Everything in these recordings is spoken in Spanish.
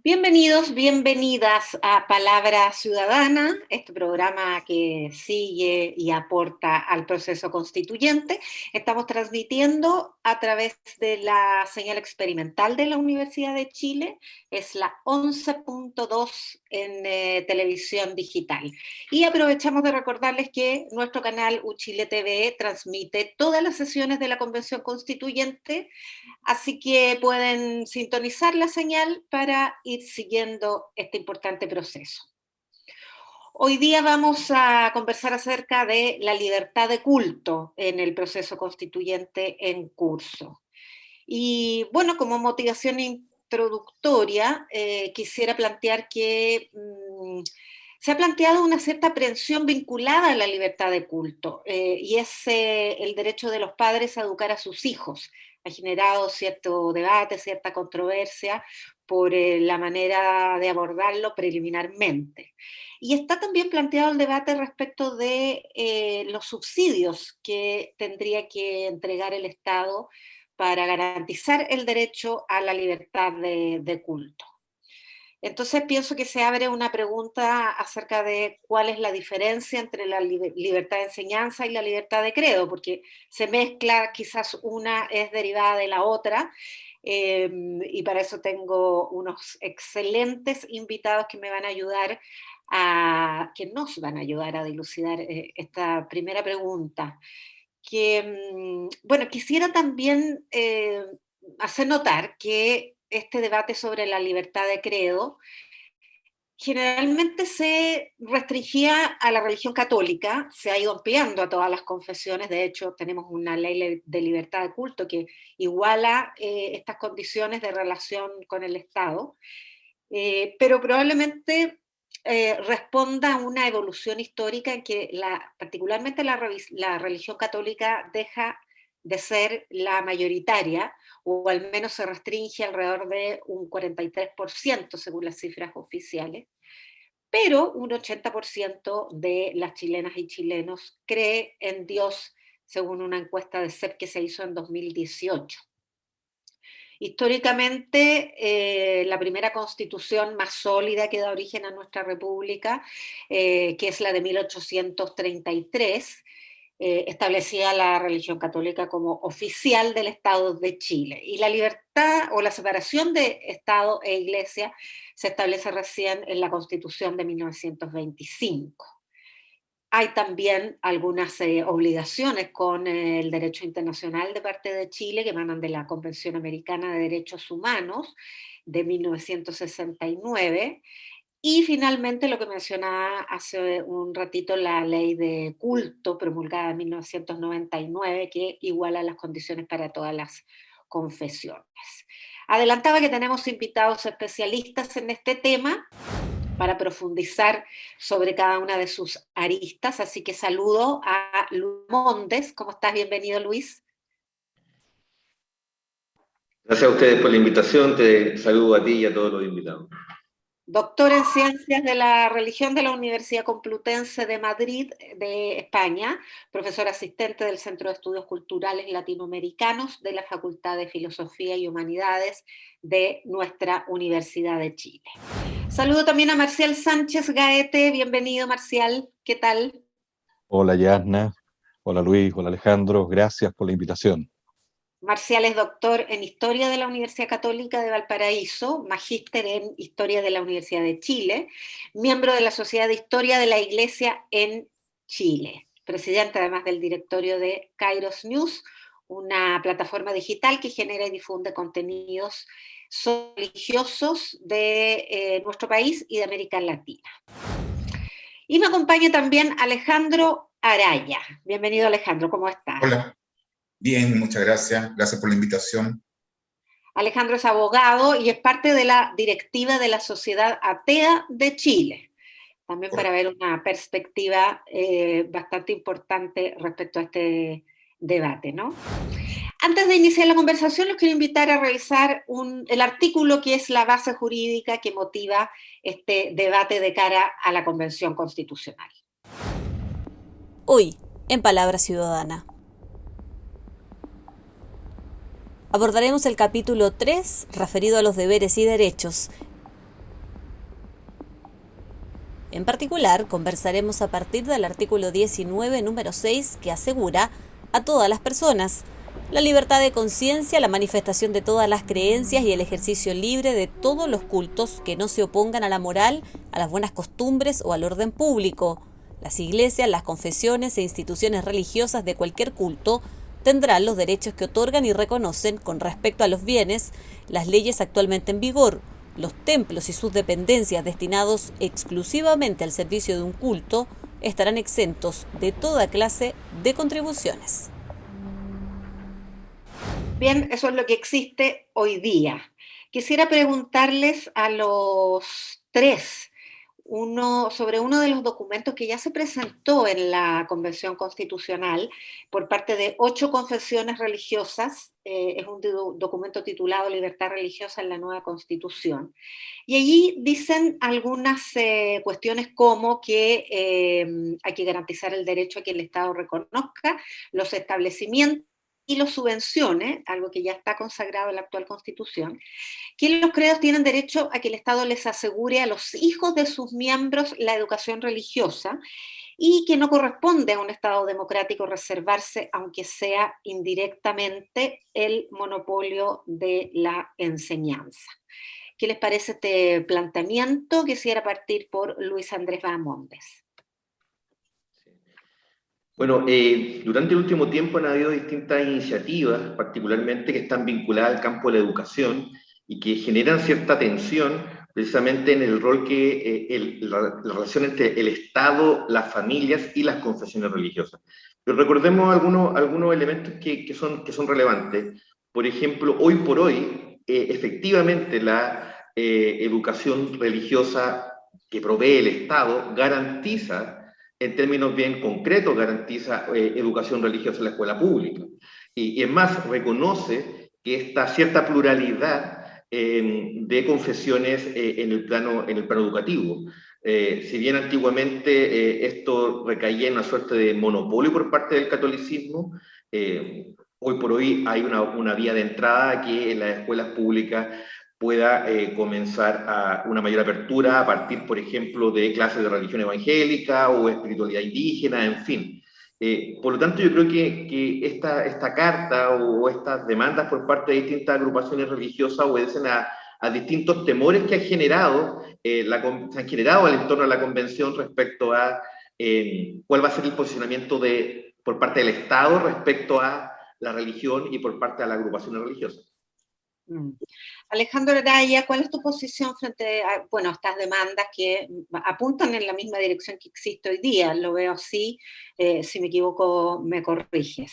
Bienvenidos, bienvenidas a Palabra Ciudadana, este programa que sigue y aporta al proceso constituyente. Estamos transmitiendo a través de la señal experimental de la Universidad de Chile, es la 11.2 en televisión digital. Y aprovechamos de recordarles que nuestro canal Uchile TV transmite todas las sesiones de la Convención Constituyente. Así que pueden sintonizar la señal para ir siguiendo este importante proceso. Hoy día vamos a conversar acerca de la libertad de culto en el proceso constituyente en curso. Y bueno, como motivación introductoria, quisiera plantear que se ha planteado una cierta aprehensión vinculada a la libertad de culto, y es el derecho de los padres a educar a sus hijos. Ha generado cierto debate, cierta controversia por la manera de abordarlo preliminarmente. Y está también planteado el debate respecto de los subsidios que tendría que entregar el Estado para garantizar el derecho a la libertad de culto. Entonces pienso que se abre una pregunta acerca de cuál es la diferencia entre la libertad de enseñanza y la libertad de credo, porque se mezcla, quizás una es derivada de la otra, y para eso tengo unos excelentes invitados que me van a ayudar que nos van a ayudar a dilucidar esta primera pregunta. Bueno, quisiera también hacer notar que este debate sobre la libertad de credo generalmente se restringía a la religión católica, se ha ido ampliando a todas las confesiones. De hecho tenemos una ley de libertad de culto que iguala estas condiciones de relación con el Estado, pero probablemente responda a una evolución histórica en que particularmente la religión católica deja de ser la mayoritaria, o al menos se restringe alrededor de un 43% según las cifras oficiales, pero un 80% de las chilenas y chilenos cree en Dios, según una encuesta de CEP que se hizo en 2018. Históricamente, la primera constitución más sólida que da origen a nuestra república, que es la de 1833, establecía la religión católica como oficial del Estado de Chile. Y la libertad o la separación de Estado e Iglesia se establece recién en la Constitución de 1925. Hay también algunas obligaciones con el derecho internacional de parte de Chile que emanan de la Convención Americana de Derechos Humanos de 1969. Y finalmente lo que mencionaba hace un ratito, la ley de culto promulgada en 1999, que iguala las condiciones para todas las confesiones. Adelantaba que tenemos invitados especialistas en este tema para profundizar sobre cada una de sus aristas, así que saludo a Luis Mondes. ¿Cómo estás? Bienvenido, Luis. Gracias a ustedes por la invitación, te saludo a ti y a todos los invitados. Doctor en Ciencias de la Religión de la Universidad Complutense de Madrid, de España, profesor asistente del Centro de Estudios Culturales Latinoamericanos de la Facultad de Filosofía y Humanidades de nuestra Universidad de Chile. Saludo también a Marcial Sánchez Gaete. Bienvenido, Marcial. ¿Qué tal? Hola Yasna, hola Luis, hola Alejandro, gracias por la invitación. Marcial es doctor en Historia de la Universidad Católica de Valparaíso, magíster en Historia de la Universidad de Chile, miembro de la Sociedad de Historia de la Iglesia en Chile, presidente además del directorio de Kairos News, una plataforma digital que genera y difunde contenidos religiosos de nuestro país y de América Latina. Y me acompaña también Alejandro Araya. Bienvenido, Alejandro, ¿cómo estás? Hola, bien, muchas gracias. Gracias por la invitación. Alejandro es abogado y es parte de la directiva de la Sociedad Atea de Chile, también para ver una perspectiva bastante importante respecto a este debate, ¿no? Antes de iniciar la conversación, los quiero invitar a revisar el artículo que es la base jurídica que motiva este debate de cara a la Convención Constitucional. Hoy, en Palabra Ciudadana. Abordaremos el capítulo 3, referido a los deberes y derechos. En particular, conversaremos a partir del artículo 19, número 6, que asegura a todas las personas la libertad de conciencia, la manifestación de todas las creencias y el ejercicio libre de todos los cultos que no se opongan a la moral, a las buenas costumbres o al orden público. Las iglesias, las confesiones e instituciones religiosas de cualquier culto tendrán los derechos que otorgan y reconocen con respecto a los bienes las leyes actualmente en vigor. Los templos y sus dependencias destinados exclusivamente al servicio de un culto estarán exentos de toda clase de contribuciones. Bien, eso es lo que existe hoy día. Quisiera preguntarles a los tres sobre uno de los documentos que ya se presentó en la Convención Constitucional por parte de 8 confesiones religiosas. Es un documento titulado Libertad Religiosa en la Nueva Constitución. Y allí dicen algunas cuestiones como que hay que garantizar el derecho a que el Estado reconozca los establecimientos y los subvencione, algo que ya está consagrado en la actual Constitución, que los credos tienen derecho a que el Estado les asegure a los hijos de sus miembros la educación religiosa y que no corresponde a un Estado democrático reservarse, aunque sea indirectamente, el monopolio de la enseñanza. ¿Qué les parece este planteamiento? Quisiera partir por Luis Andrés Bahamondes. Bueno, durante el último tiempo han habido distintas iniciativas, particularmente que están vinculadas al campo de la educación y que generan cierta tensión precisamente en el rol que la relación entre el Estado, las familias y las confesiones religiosas. Pero recordemos algunos elementos que son relevantes. Por ejemplo, hoy por hoy, efectivamente la educación religiosa que provee el Estado garantiza, en términos bien concretos, garantiza educación religiosa en la escuela pública. Y es más, reconoce que esta cierta pluralidad de confesiones en el plano educativo. Si bien antiguamente esto recaía en una suerte de monopolio por parte del catolicismo, hoy por hoy hay una vía de entrada que en las escuelas públicas pueda comenzar a una mayor apertura a partir, por ejemplo, de clases de religión evangélica o espiritualidad indígena, en fin. Por lo tanto, yo creo que esta carta o estas demandas por parte de distintas agrupaciones religiosas obedecen a distintos temores que han generado, se han generado al entorno de la convención respecto a cuál va a ser el posicionamiento por parte del Estado respecto a la religión y por parte de las agrupaciones religiosas. Alejandro Araya, ¿cuál es tu posición frente a estas demandas que apuntan en la misma dirección que existe hoy día? Lo veo así, si me equivoco me corriges.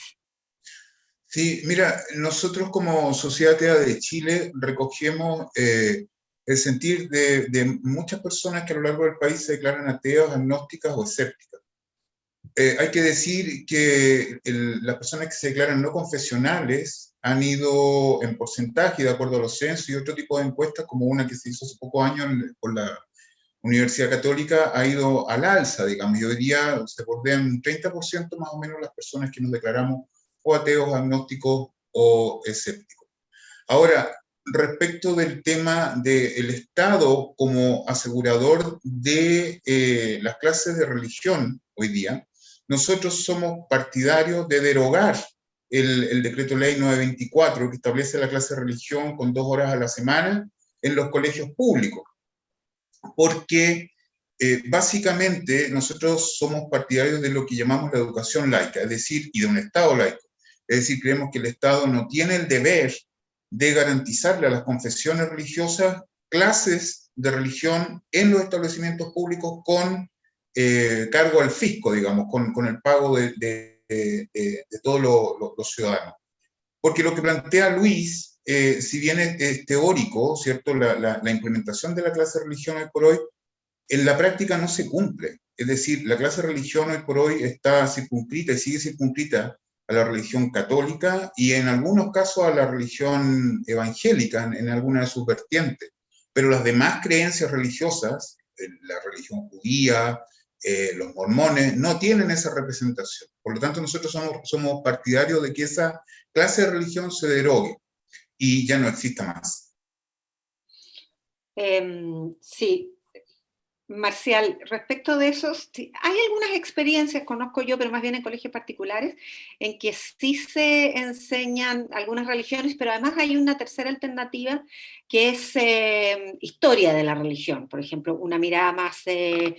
Sí, mira, nosotros como Sociedad Atea de Chile recogemos el sentir de muchas personas que a lo largo del país se declaran ateas, agnósticas o escépticas. Hay que decir que las personas que se declaran no confesionales han ido en porcentaje, de acuerdo a los censos y otro tipo de encuestas, como una que se hizo hace pocos años por la Universidad Católica, ha ido al alza, digamos, y hoy día se bordean un 30% más o menos las personas que nos declaramos o ateos, agnósticos o escépticos. Ahora, respecto del tema del Estado como asegurador de las clases de religión hoy día, nosotros somos partidarios de derogar el decreto ley 924 que establece la clase de religión con 2 horas a la semana en los colegios públicos, porque básicamente nosotros somos partidarios de lo que llamamos la educación laica, es decir, y de un Estado laico. Es decir, creemos que el Estado no tiene el deber de garantizarle a las confesiones religiosas clases de religión en los establecimientos públicos con cargo al fisco, digamos, con el pago de todos los ciudadanos. Porque lo que plantea Luis, si bien es teórico, ¿cierto? La implementación de la clase de religión hoy por hoy, en la práctica no se cumple. Es decir, la clase de religión hoy por hoy está circunscrita y sigue circunscrita a la religión católica y en algunos casos a la religión evangélica, en alguna de sus vertientes. Pero las demás creencias religiosas, la religión judía, los mormones, no tienen esa representación. Por lo tanto, nosotros somos partidarios de que esa clase de religión se derogue y ya no exista más. Sí. Marcial, respecto de eso, hay algunas experiencias, conozco yo, pero más bien en colegios particulares, en que sí se enseñan algunas religiones, pero además hay una tercera alternativa que es historia de la religión, por ejemplo, una mirada más en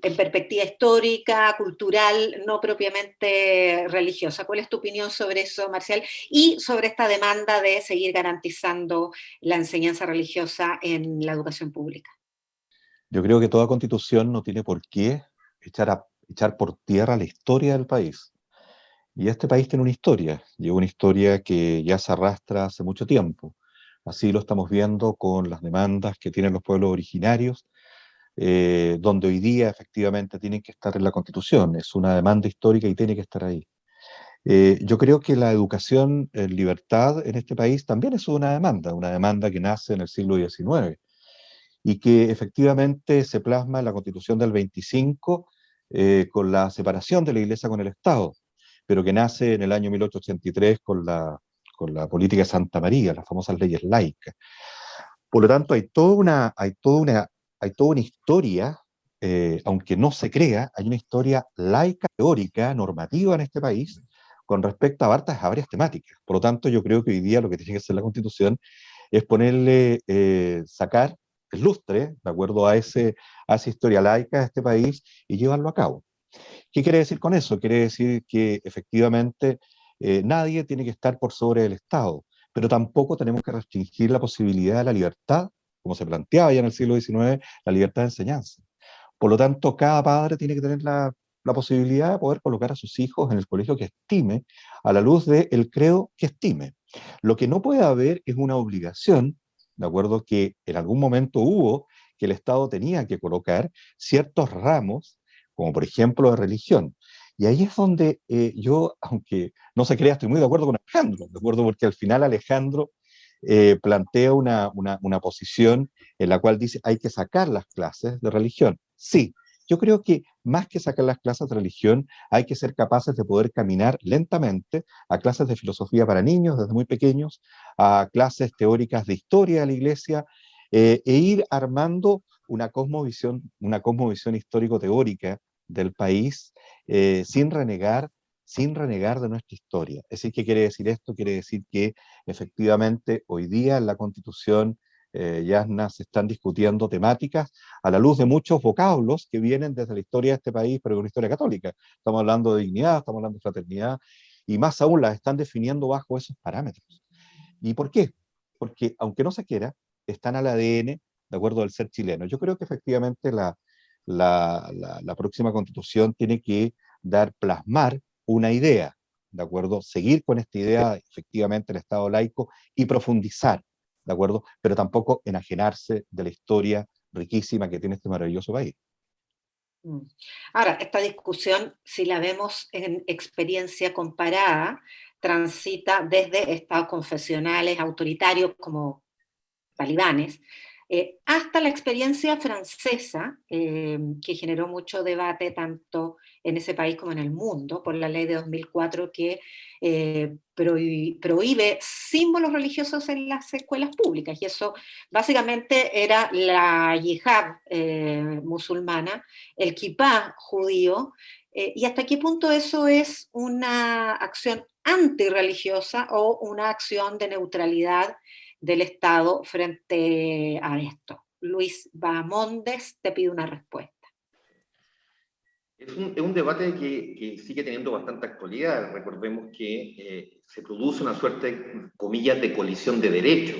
perspectiva histórica, cultural, no propiamente religiosa. ¿Cuál es tu opinión sobre eso, Marcial? Y sobre esta demanda de seguir garantizando la enseñanza religiosa en la educación pública. Yo creo que toda constitución no tiene por qué echar por tierra la historia del país. Y este país tiene una historia, y una historia que ya se arrastra hace mucho tiempo. Así lo estamos viendo con las demandas que tienen los pueblos originarios, donde hoy día efectivamente tienen que estar en la Constitución. Es una demanda histórica y tiene que estar ahí. Yo creo que la educación en libertad en este país también es una demanda que nace en el siglo XIX y que efectivamente se plasma en la Constitución del 25 con la separación de la Iglesia con el Estado, pero que nace en el año 1883 con la política de Santa María, las famosas leyes laicas. Por lo tanto, hay toda una historia, aunque no se crea, hay una historia laica, teórica, normativa en este país con respecto a varias temáticas. Por lo tanto, yo creo que hoy día lo que tiene que hacer la Constitución es sacar el lustre, de acuerdo a esa historia laica de este país, y llevarlo a cabo. ¿Qué quiere decir con eso? Quiere decir que efectivamente nadie tiene que estar por sobre el Estado, pero tampoco tenemos que restringir la posibilidad de la libertad, como se planteaba ya en el siglo XIX, la libertad de enseñanza. Por lo tanto, cada padre tiene que tener la posibilidad de poder colocar a sus hijos en el colegio que estime, a la luz del credo que estime. Lo que no puede haber es una obligación, de acuerdo que en algún momento hubo, que el Estado tenía que colocar ciertos ramos, como por ejemplo de religión. Y ahí es donde yo, aunque no se crea, estoy muy de acuerdo con Alejandro, de acuerdo porque al final Alejandro plantea una posición en la cual dice hay que sacar las clases de religión. Sí, yo creo que más que sacar las clases de religión, hay que ser capaces de poder caminar lentamente a clases de filosofía para niños desde muy pequeños, a clases teóricas de historia de la Iglesia, e ir armando una cosmovisión histórico-teórica del país sin renegar de nuestra historia. Es decir, ¿qué quiere decir esto? Quiere decir que efectivamente hoy día en la Constitución Yasna, se están discutiendo temáticas a la luz de muchos vocablos que vienen desde la historia de este país, pero con una historia católica. Estamos hablando de dignidad, estamos hablando de fraternidad, y más aún las están definiendo bajo esos parámetros. ¿Y por qué? Porque, aunque no se quiera, están al ADN, de acuerdo al ser chileno. Yo creo que efectivamente la próxima Constitución tiene que plasmar una idea, ¿de acuerdo? Seguir con esta idea, efectivamente, el Estado laico y profundizar, ¿de acuerdo? Pero tampoco enajenarse de la historia riquísima que tiene este maravilloso país. Ahora, esta discusión, si la vemos en experiencia comparada, transita desde estados confesionales autoritarios como talibanes, hasta la experiencia francesa, que generó mucho debate tanto en ese país como en el mundo, por la ley de 2004 que prohíbe símbolos religiosos en las escuelas públicas, y eso básicamente era la yihad musulmana, el kipá judío, y hasta qué punto eso es una acción antirreligiosa o una acción de neutralidad del Estado frente a esto. Luis Bahamondes te pide una respuesta. Es un debate que sigue teniendo bastante actualidad. Recordemos que se produce una suerte, comillas, de colisión de derechos.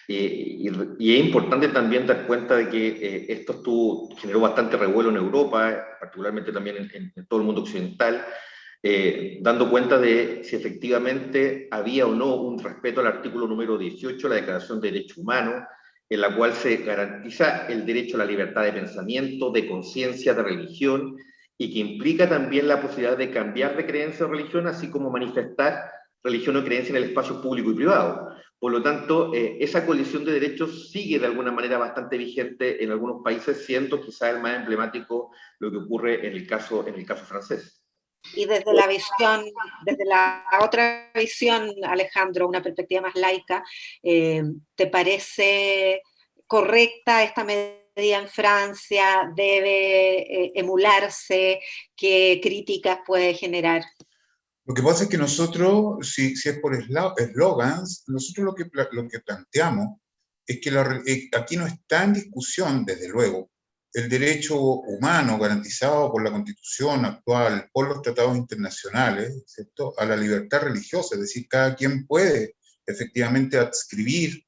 Y es importante también dar cuenta de que esto generó bastante revuelo en Europa, particularmente también en todo el mundo occidental, dando cuenta de si efectivamente había o no un respeto al artículo número 18 de la Declaración de Derechos Humanos, en la cual se garantiza el derecho a la libertad de pensamiento, de conciencia, de religión, y que implica también la posibilidad de cambiar de creencia o religión, así como manifestar religión o creencia en el espacio público y privado. Por lo tanto, esa colisión de derechos sigue de alguna manera bastante vigente en algunos países, siendo quizá el más emblemático lo que ocurre en el caso francés. Y desde la otra visión, Alejandro, una perspectiva más laica, ¿te parece correcta esta medida en Francia? ¿Debe emularse? ¿Qué críticas puede generar? Lo que pasa es que nosotros, si es por eslogans, nosotros lo que planteamos es que aquí no está en discusión, desde luego, el derecho humano garantizado por la Constitución actual, por los tratados internacionales, ¿cierto?, a la libertad religiosa, es decir, cada quien puede efectivamente adscribir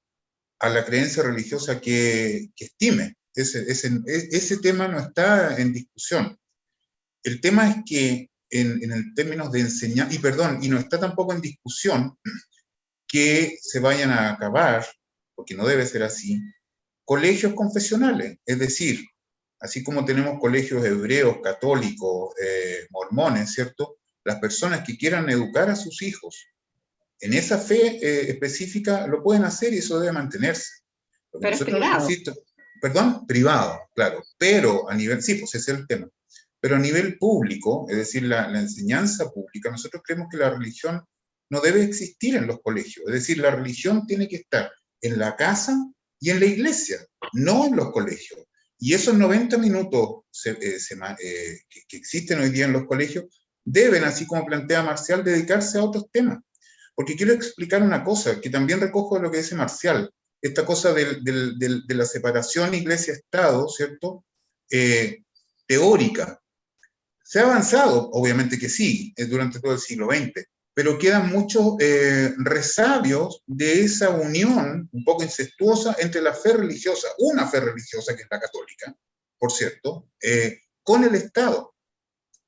a la creencia religiosa que estime. Ese tema no está en discusión. El tema es que en el términos de enseñar, y no está tampoco en discusión que se vayan a acabar, porque no debe ser así, colegios confesionales, es decir, así como tenemos colegios hebreos, católicos, mormones, ¿cierto? Las personas que quieran educar a sus hijos en esa fe específica lo pueden hacer y eso debe mantenerse. Pero es privado. Perdón, privado, claro, pero a nivel, sí, pues ese es el tema. Pero a nivel público, es decir, la enseñanza pública, nosotros creemos que la religión no debe existir en los colegios. Es decir, la religión tiene que estar en la casa y en la iglesia, no en los colegios. Y esos 90 minutos que existen hoy día en los colegios deben, así como plantea Marcial, dedicarse a otros temas. Porque quiero explicar una cosa, que también recojo de lo que dice Marcial, esta cosa de la separación iglesia-estado, ¿cierto? Teórica. Se ha avanzado, obviamente que sí, durante todo el siglo XX, pero quedan muchos resabios de esa unión un poco incestuosa entre la fe religiosa, una fe religiosa que es la católica, por cierto, con el Estado.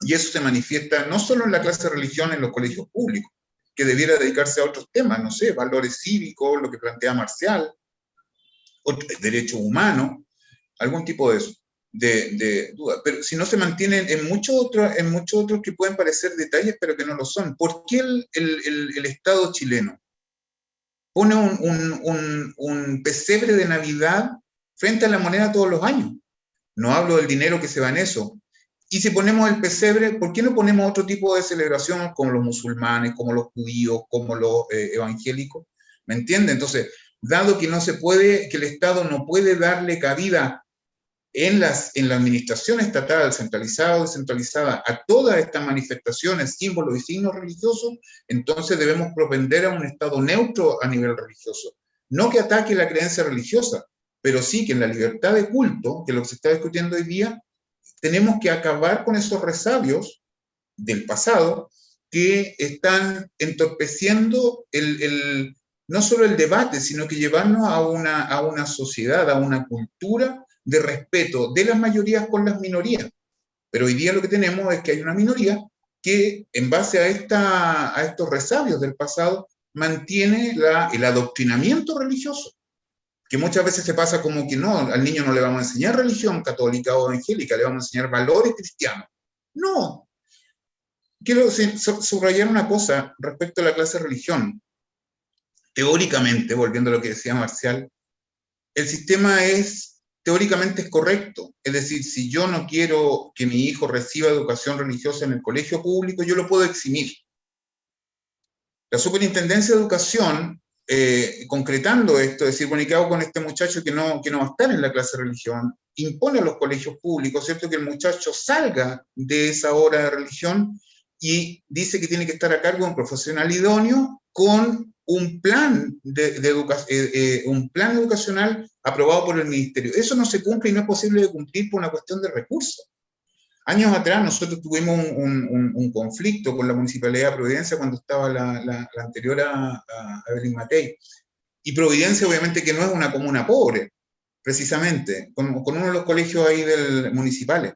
Y eso se manifiesta no solo en la clase de religión en los colegios públicos, que debiera dedicarse a otros temas, no sé, valores cívicos, lo que plantea Marcial, derecho humano, algún tipo de eso. De duda, pero si no se mantienen en muchos otros que pueden parecer detalles, pero que no lo son. ¿Por qué el Estado chileno pone un pesebre de Navidad frente a la moneda todos los años? No hablo del dinero que se va en eso. Y si ponemos el pesebre, ¿por qué no ponemos otro tipo de celebración como los musulmanes, como los judíos, como los evangélicos? ¿Me entiende? Entonces, dado que no se puede, que el Estado no puede darle cabida en la administración estatal, centralizada o descentralizada, a todas estas manifestaciones, símbolos y signos religiosos, entonces debemos propender a un Estado neutro a nivel religioso. No que ataque la creencia religiosa, pero sí que en la libertad de culto, que es lo que se está discutiendo hoy día, tenemos que acabar con esos resabios del pasado que están entorpeciendo no solo el debate, sino que llevarnos a una sociedad, a una cultura de respeto de las mayorías con las minorías. Pero hoy día lo que tenemos es que hay una minoría que, en base a estos resabios del pasado, mantiene el adoctrinamiento religioso, que muchas veces se pasa como que no, al niño no le vamos a enseñar religión católica o evangélica, le vamos a enseñar valores cristianos. No. Quiero subrayar una cosa respecto a la clase de religión. Teóricamente, volviendo a lo que decía Marcial, el sistema teóricamente es correcto. Es decir, si yo no quiero que mi hijo reciba educación religiosa en el colegio público, yo lo puedo eximir. La Superintendencia de Educación, concretando esto, es decir, bueno, ¿y qué hago con este muchacho que no va a estar en la clase de religión? Impone a los colegios públicos, ¿cierto?, que el muchacho salga de esa hora de religión y dice que tiene que estar a cargo de un profesional idóneo con un plan educacional aprobado por el ministerio. Eso no se cumple y no es posible de cumplir por una cuestión de recursos. Años atrás nosotros tuvimos un conflicto con la Municipalidad de Providencia cuando estaba la anterior a Evelyn Matei. Y Providencia obviamente que no es una comuna pobre, precisamente, con uno de los colegios ahí municipales.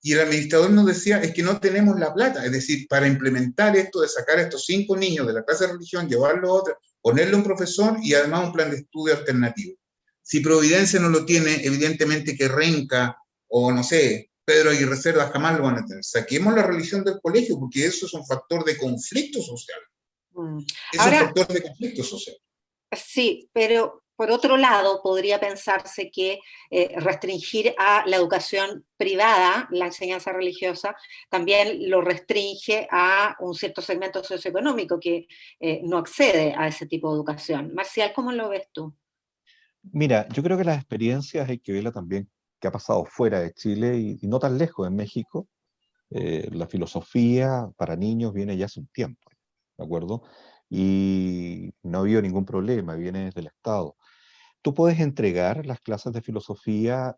Y el administrador nos decía, es que no tenemos la plata, es decir, para implementar esto de sacar a estos 5 niños de la clase de religión, llevarlo a otra, ponerle un profesor y además un plan de estudio alternativo. Si Providencia no lo tiene, evidentemente que Renca o no sé, Pedro Aguirre Cerda jamás lo van a tener. Saquemos la religión del colegio porque eso es un factor de conflicto social. Es un factor de conflicto social. Sí, pero por otro lado, podría pensarse que restringir a la educación privada, la enseñanza religiosa, también lo restringe a un cierto segmento socioeconómico que no accede a ese tipo de educación. Marcial, ¿cómo lo ves tú? Mira, yo creo que las experiencias hay que verlas también que ha pasado fuera de Chile y no tan lejos, en México. La filosofía para niños viene ya hace un tiempo, ¿de acuerdo? Y no ha habido ningún problema, viene desde el Estado. Tú puedes entregar las clases de filosofía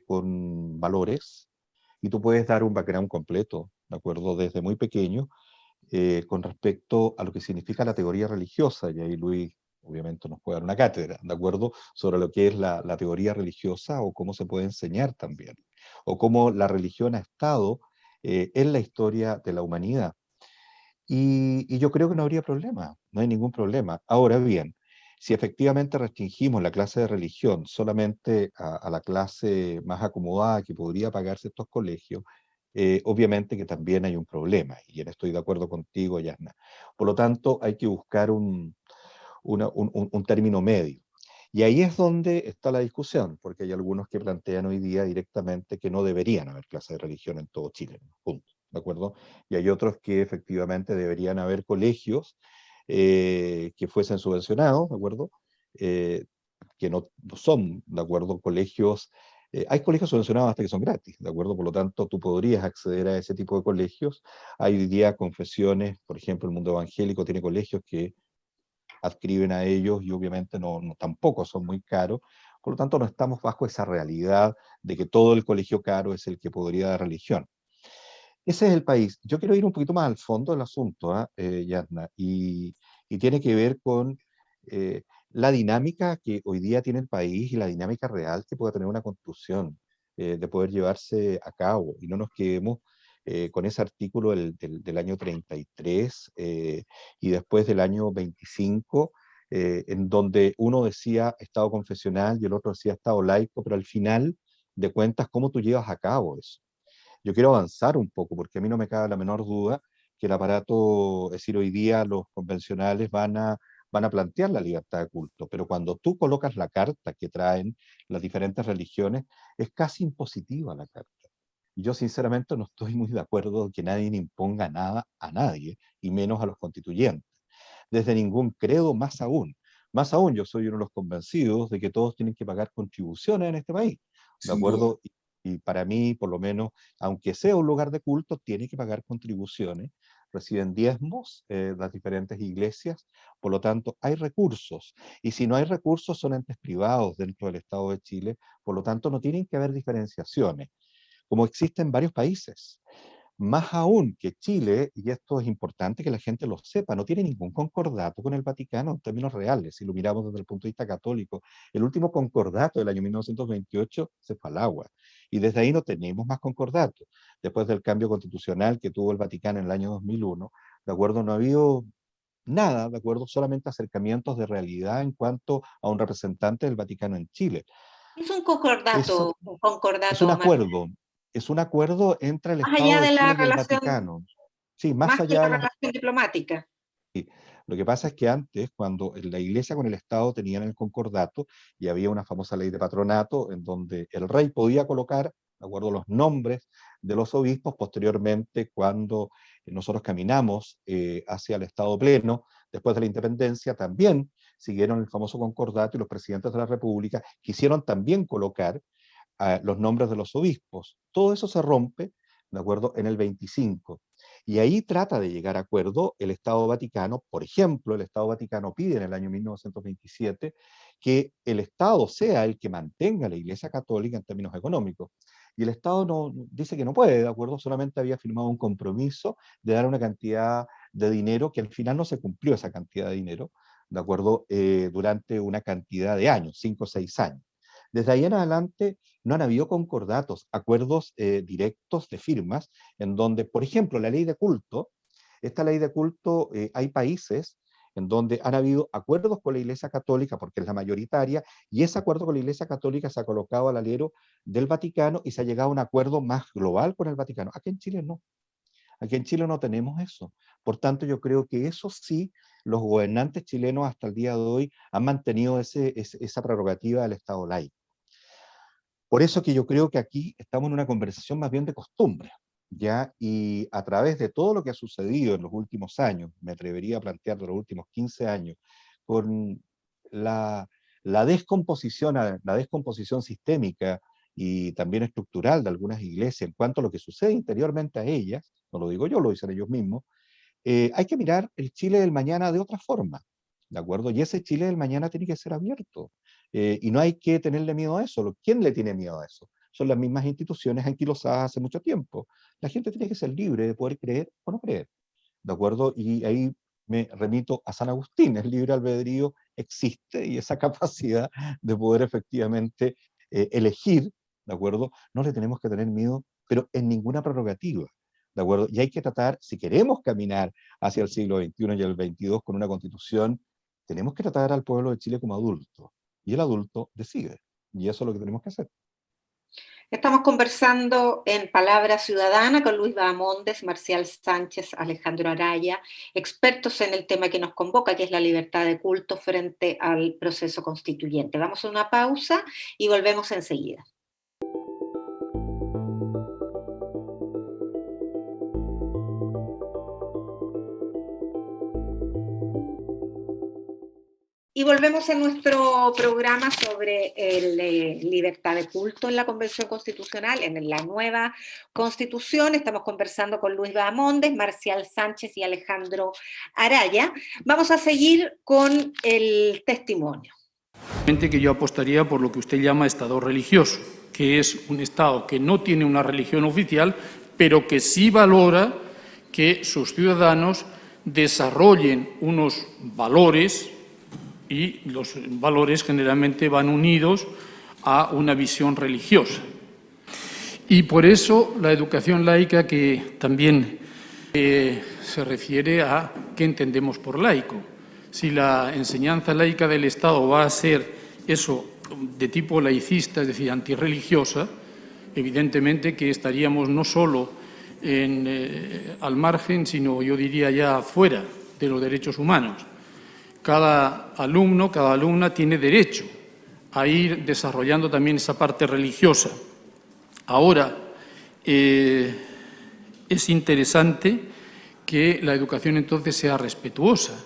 con valores y tú puedes dar un background completo, ¿de acuerdo? Desde muy pequeño, con respecto a lo que significa la teoría religiosa, y ahí Luis obviamente nos puede dar una cátedra, ¿de acuerdo? Sobre lo que es la teoría religiosa o cómo se puede enseñar también, o cómo la religión ha estado en la historia de la humanidad. Y yo creo que no habría problema, no hay ningún problema. Ahora bien, si efectivamente restringimos la clase de religión solamente a la clase más acomodada que podría pagarse estos colegios, obviamente que también hay un problema, y en esto estoy de acuerdo contigo, Yasna. Por lo tanto, hay que buscar un término medio. Y ahí es donde está la discusión, porque hay algunos que plantean hoy día directamente que no deberían haber clases de religión en todo Chile, punto, ¿de acuerdo? Y hay otros que efectivamente deberían haber colegios que fuesen subvencionados, ¿de acuerdo? Eh, que no son, ¿de acuerdo? Colegios, hay colegios subvencionados hasta que son gratis, ¿de acuerdo? Por lo tanto, tú podrías acceder a ese tipo de colegios. Hay hoy día confesiones, por ejemplo, el mundo evangélico tiene colegios que adscriben a ellos y obviamente tampoco son muy caros. Por lo tanto, no estamos bajo esa realidad de que todo el colegio caro es el que podría dar religión. Ese es el país. Yo quiero ir un poquito más al fondo del asunto, Yasna, y tiene que ver con la dinámica que hoy día tiene el país y la dinámica real que puede tener una constitución de poder llevarse a cabo. Y no nos quedemos con ese artículo del año 33 y después del año 25, en donde uno decía Estado confesional y el otro decía Estado laico, pero al final de cuentas, ¿cómo tú llevas a cabo eso? Yo quiero avanzar un poco, porque a mí no me cabe la menor duda que el aparato, es decir, hoy día los convencionales van a plantear la libertad de culto, pero cuando tú colocas la carta que traen las diferentes religiones, es casi impositiva la carta. Y yo sinceramente no estoy muy de acuerdo en que nadie imponga nada a nadie, y menos a los constituyentes. Desde ningún credo, más aún. Más aún, yo soy uno de los convencidos de que todos tienen que pagar contribuciones en este país, ¿de Sin duda. acuerdo? Y para mí, por lo menos, aunque sea un lugar de culto, tiene que pagar contribuciones, reciben diezmos las diferentes iglesias, por lo tanto, hay recursos. Y si no hay recursos, son entes privados dentro del Estado de Chile, por lo tanto, no tienen que haber diferenciaciones, como existen en varios países. Más aún que Chile, y esto es importante que la gente lo sepa, no tiene ningún concordato con el Vaticano en términos reales. Si lo miramos desde el punto de vista católico, el último concordato del año 1928 se fue al agua. Y desde ahí no tenemos más concordatos. Después del cambio constitucional que tuvo el Vaticano en el año 2001, ¿de acuerdo? No ha habido nada, ¿de acuerdo? Solamente acercamientos de realidad en cuanto a un representante del Vaticano en Chile. Es un Eso concordato, un es un concordato más, acuerdo, es un acuerdo entre el más Estado allá de de la Chile y el relación, Vaticano. Sí, más más que allá de la las... relación diplomática. Lo que pasa es que antes, cuando la Iglesia con el Estado tenían el concordato, y había una famosa ley de patronato, en donde el rey podía colocar, de acuerdo a los nombres de los obispos, posteriormente, cuando nosotros caminamos hacia el Estado pleno, después de la independencia, también siguieron el famoso concordato y los presidentes de la República quisieron también colocar los nombres de los obispos. Todo eso se rompe, ¿de acuerdo?, en el 25. Y ahí trata de llegar a acuerdo el Estado Vaticano. Por ejemplo, el Estado Vaticano pide en el año 1927 que el Estado sea el que mantenga la Iglesia Católica en términos económicos. Y el Estado dice que no puede, ¿de acuerdo? Solamente había firmado un compromiso de dar una cantidad de dinero que al final no se cumplió esa cantidad de dinero, ¿de acuerdo? Durante una cantidad de años, 5 o 6 años. Desde ahí en adelante no han habido concordatos, acuerdos directos de firmas, en donde, por ejemplo, la ley de culto, esta ley de culto, hay países en donde han habido acuerdos con la Iglesia Católica, porque es la mayoritaria, y ese acuerdo con la Iglesia Católica se ha colocado al alero del Vaticano y se ha llegado a un acuerdo más global con el Vaticano. Aquí en Chile no. Aquí en Chile no tenemos eso. Por tanto, yo creo que eso sí, los gobernantes chilenos hasta el día de hoy han mantenido esa prerrogativa del Estado laico. Por eso que yo creo que aquí estamos en una conversación más bien de costumbre, ¿ya? Y a través de todo lo que ha sucedido en los últimos años, me atrevería a plantear de los últimos 15 años, con la descomposición sistémica y también estructural de algunas iglesias en cuanto a lo que sucede interiormente a ellas, no lo digo yo, lo dicen ellos mismos, hay que mirar el Chile del mañana de otra forma, ¿de acuerdo? Y ese Chile del mañana tiene que ser abierto. Y no hay que tenerle miedo a eso. ¿Quién le tiene miedo a eso? Son las mismas instituciones anquilosadas hace mucho tiempo. La gente tiene que ser libre de poder creer o no creer, ¿de acuerdo? Y ahí me remito a San Agustín, el libre albedrío existe y esa capacidad de poder efectivamente elegir, ¿de acuerdo? No le tenemos que tener miedo, pero en ninguna prerrogativa, ¿de acuerdo? Y hay que tratar, si queremos caminar hacia el siglo XXI y el XXII con una constitución, tenemos que tratar al pueblo de Chile como adulto. Y el adulto decide. Y eso es lo que tenemos que hacer. Estamos conversando en Palabra Ciudadana con Luis Bahamondes, Marcial Sánchez, Alejandro Araya, expertos en el tema que nos convoca, que es la libertad de culto frente al proceso constituyente. Vamos a una pausa y volvemos enseguida. Y volvemos a nuestro programa sobre libertad de culto en la Convención Constitucional, en la nueva Constitución. Estamos conversando con Luis Bahamondes, Marcial Sánchez y Alejandro Araya. Vamos a seguir con el testimonio. Que yo apostaría por lo que usted llama Estado religioso, que es un Estado que no tiene una religión oficial, pero que sí valora que sus ciudadanos desarrollen unos valores, y los valores generalmente van unidos a una visión religiosa. Y por eso la educación laica, que también se refiere a qué entendemos por laico. Si la enseñanza laica del Estado va a ser eso de tipo laicista, es decir, antirreligiosa, evidentemente que estaríamos no solo al margen, sino yo diría ya fuera de los derechos humanos. Cada alumno, cada alumna tiene derecho a ir desarrollando también esa parte religiosa. Ahora, es interesante que la educación entonces sea respetuosa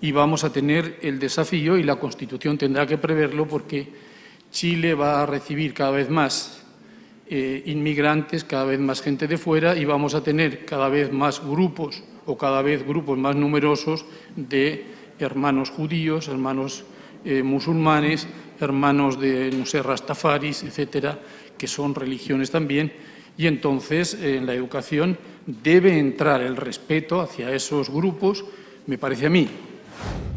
y vamos a tener el desafío, y la Constitución tendrá que preverlo, porque Chile va a recibir cada vez más inmigrantes, cada vez más gente de fuera, y vamos a tener cada vez más grupos o cada vez grupos más numerosos de hermanos judíos, hermanos musulmanes, hermanos de, no sé, rastafaris, etcétera, que son religiones también, y entonces en la educación debe entrar el respeto hacia esos grupos, me parece a mí.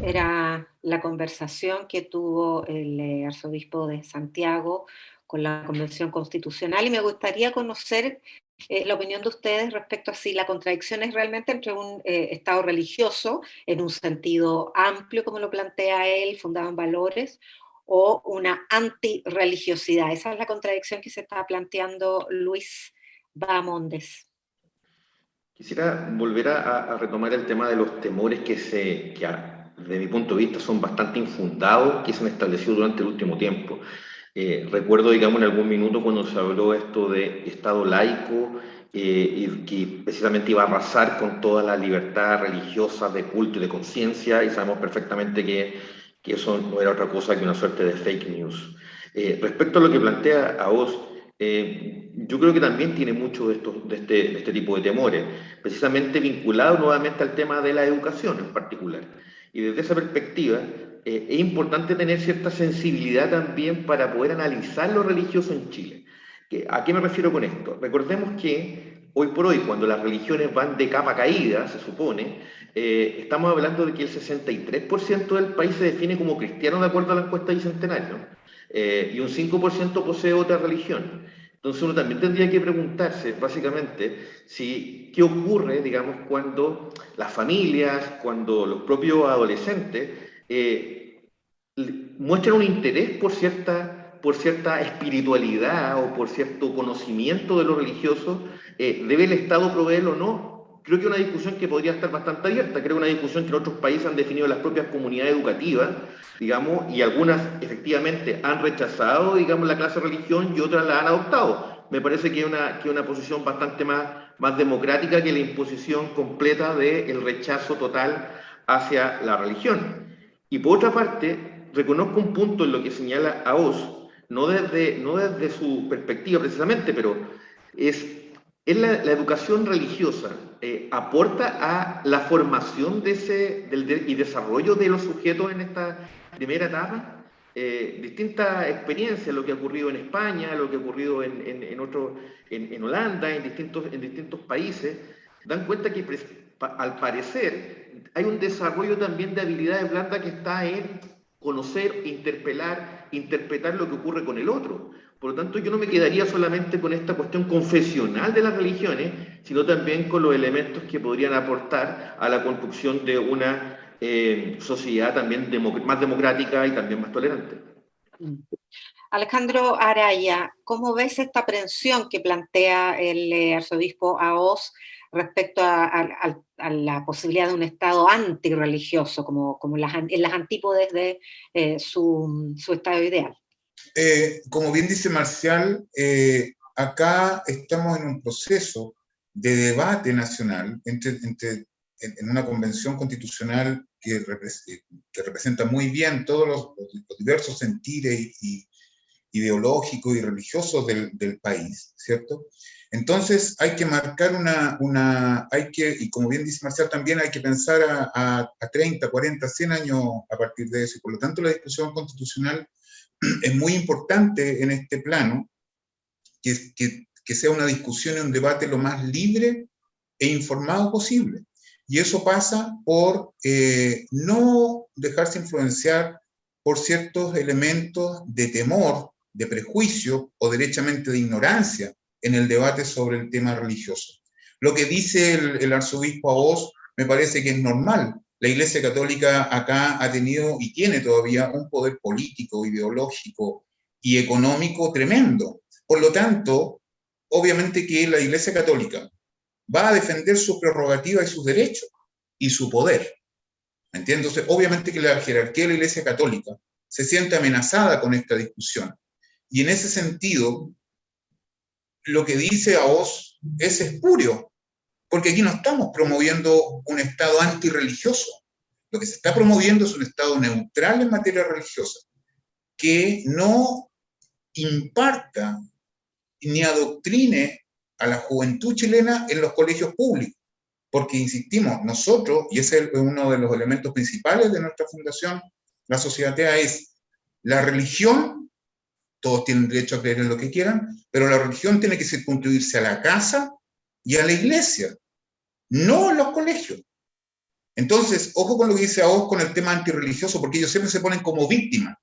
Era la conversación que tuvo el arzobispo de Santiago con la Convención Constitucional, y me gustaría conocer la opinión de ustedes respecto a si la contradicción es realmente entre un Estado religioso, en un sentido amplio, como lo plantea él, fundado en valores, o una antirreligiosidad. Esa es la contradicción que se está planteando Luis Bahamondes. Quisiera volver a retomar el tema de los temores que desde mi punto de vista, son bastante infundados, que se han establecido durante el último tiempo. Recuerdo, digamos, en algún minuto cuando se habló esto de Estado laico y que precisamente iba a arrasar con toda la libertad religiosa de culto y de conciencia, y sabemos perfectamente que eso no era otra cosa que una suerte de fake news. Respecto a lo que plantea Aoz, yo creo que también tiene mucho de este tipo de temores, precisamente vinculado nuevamente al tema de la educación en particular. Y desde esa perspectiva, es importante tener cierta sensibilidad también para poder analizar lo religioso en Chile. ¿A qué me refiero con esto? Recordemos que hoy por hoy, cuando las religiones van de capa caída, se supone, estamos hablando de que el 63% del país se define como cristiano de acuerdo a la encuesta bicentenario, y un 5% posee otra religión. Entonces uno también tendría que preguntarse, básicamente, qué ocurre, digamos, cuando las familias, cuando los propios adolescentes muestran un interés por cierta por cierta espiritualidad o por cierto conocimiento de lo religioso, ¿debe el Estado proveerlo o no? Creo que es una discusión que podría estar bastante abierta. Creo que una discusión que en otros países han definido las propias comunidades educativas, digamos, y algunas efectivamente han rechazado, digamos, la clase de religión y otras la han adoptado. Me parece que es una posición bastante más democrática que la imposición completa del rechazo total hacia la religión. Y por otra parte, reconozco un punto en lo que señala AOS, no desde su perspectiva precisamente, pero es la educación religiosa, aporta a la formación y desarrollo de los sujetos en esta primera etapa. Distintas experiencias, lo que ha ocurrido en España, lo que ha ocurrido en Holanda, en distintos países, dan cuenta que al parecer hay un desarrollo también de habilidades blandas que está en conocer, interpretar lo que ocurre con el otro. Por lo tanto, yo no me quedaría solamente con esta cuestión confesional de las religiones, sino también con los elementos que podrían aportar a la construcción de una sociedad también más democrática y también más tolerante. Alejandro Araya, ¿cómo ves esta aprensión que plantea el arzobispo AOS respecto a la posibilidad de un Estado antirreligioso, como en las antípodes de su Estado ideal? Como bien dice Marcial, acá estamos en un proceso de debate nacional en una convención constitucional que representa muy bien todos los diversos sentires ideológicos y religiosos del país, ¿cierto? Entonces hay que marcar y como bien dice Marcial, también hay que pensar a 30, 40, 100 años a partir de eso, y por lo tanto la discusión constitucional es muy importante en este plano, que sea una discusión y un debate lo más libre e informado posible. Y eso pasa por no dejarse influenciar por ciertos elementos de temor, de prejuicio o derechamente de ignorancia en el debate sobre el tema religioso. Lo que dice el arzobispo AOS me parece que es normal. La Iglesia Católica acá ha tenido y tiene todavía un poder político, ideológico y económico tremendo. Por lo tanto, obviamente que la Iglesia Católica va a defender su prerrogativa y sus derechos y su poder. ¿Me entiendes? Entonces, obviamente que la jerarquía de la Iglesia Católica se siente amenazada con esta discusión. Y en ese sentido, lo que dice AOS es espurio, porque aquí no estamos promoviendo un Estado antirreligioso. Lo que se está promoviendo es un Estado neutral en materia religiosa, que no imparta ni adoctrine a la juventud chilena en los colegios públicos. Porque, insistimos, nosotros, y ese es uno de los elementos principales de nuestra fundación, la Sociedad TEA, es la religión. Todos tienen derecho a creer en lo que quieran, pero la religión tiene que circunscribirse a la casa y a la iglesia, no en los colegios. Entonces, ojo con lo que dice AOS con el tema antirreligioso, porque ellos siempre se ponen como víctimas,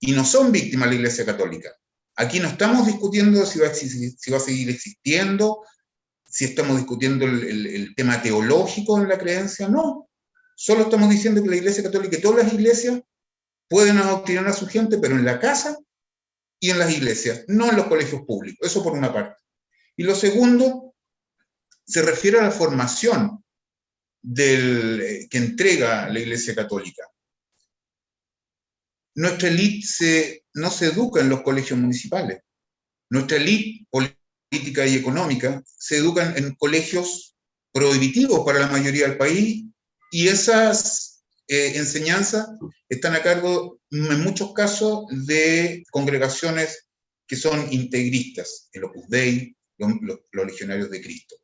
y no son víctimas la Iglesia Católica. Aquí no estamos discutiendo si va a seguir existiendo, si estamos discutiendo el tema teológico en la creencia, no. Solo estamos diciendo que la Iglesia Católica y todas las iglesias pueden adoctrinar a su gente, pero en la casa y en las iglesias, no en los colegios públicos. Eso por una parte. Y lo segundo se refiere a la formación que entrega la Iglesia Católica. Nuestra élite no se educa en los colegios municipales. Nuestra élite política y económica se educan en colegios prohibitivos para la mayoría del país, y esas enseñanzas están a cargo, en muchos casos, de congregaciones que son integristas, el Opus Dei, los Legionarios de Cristo.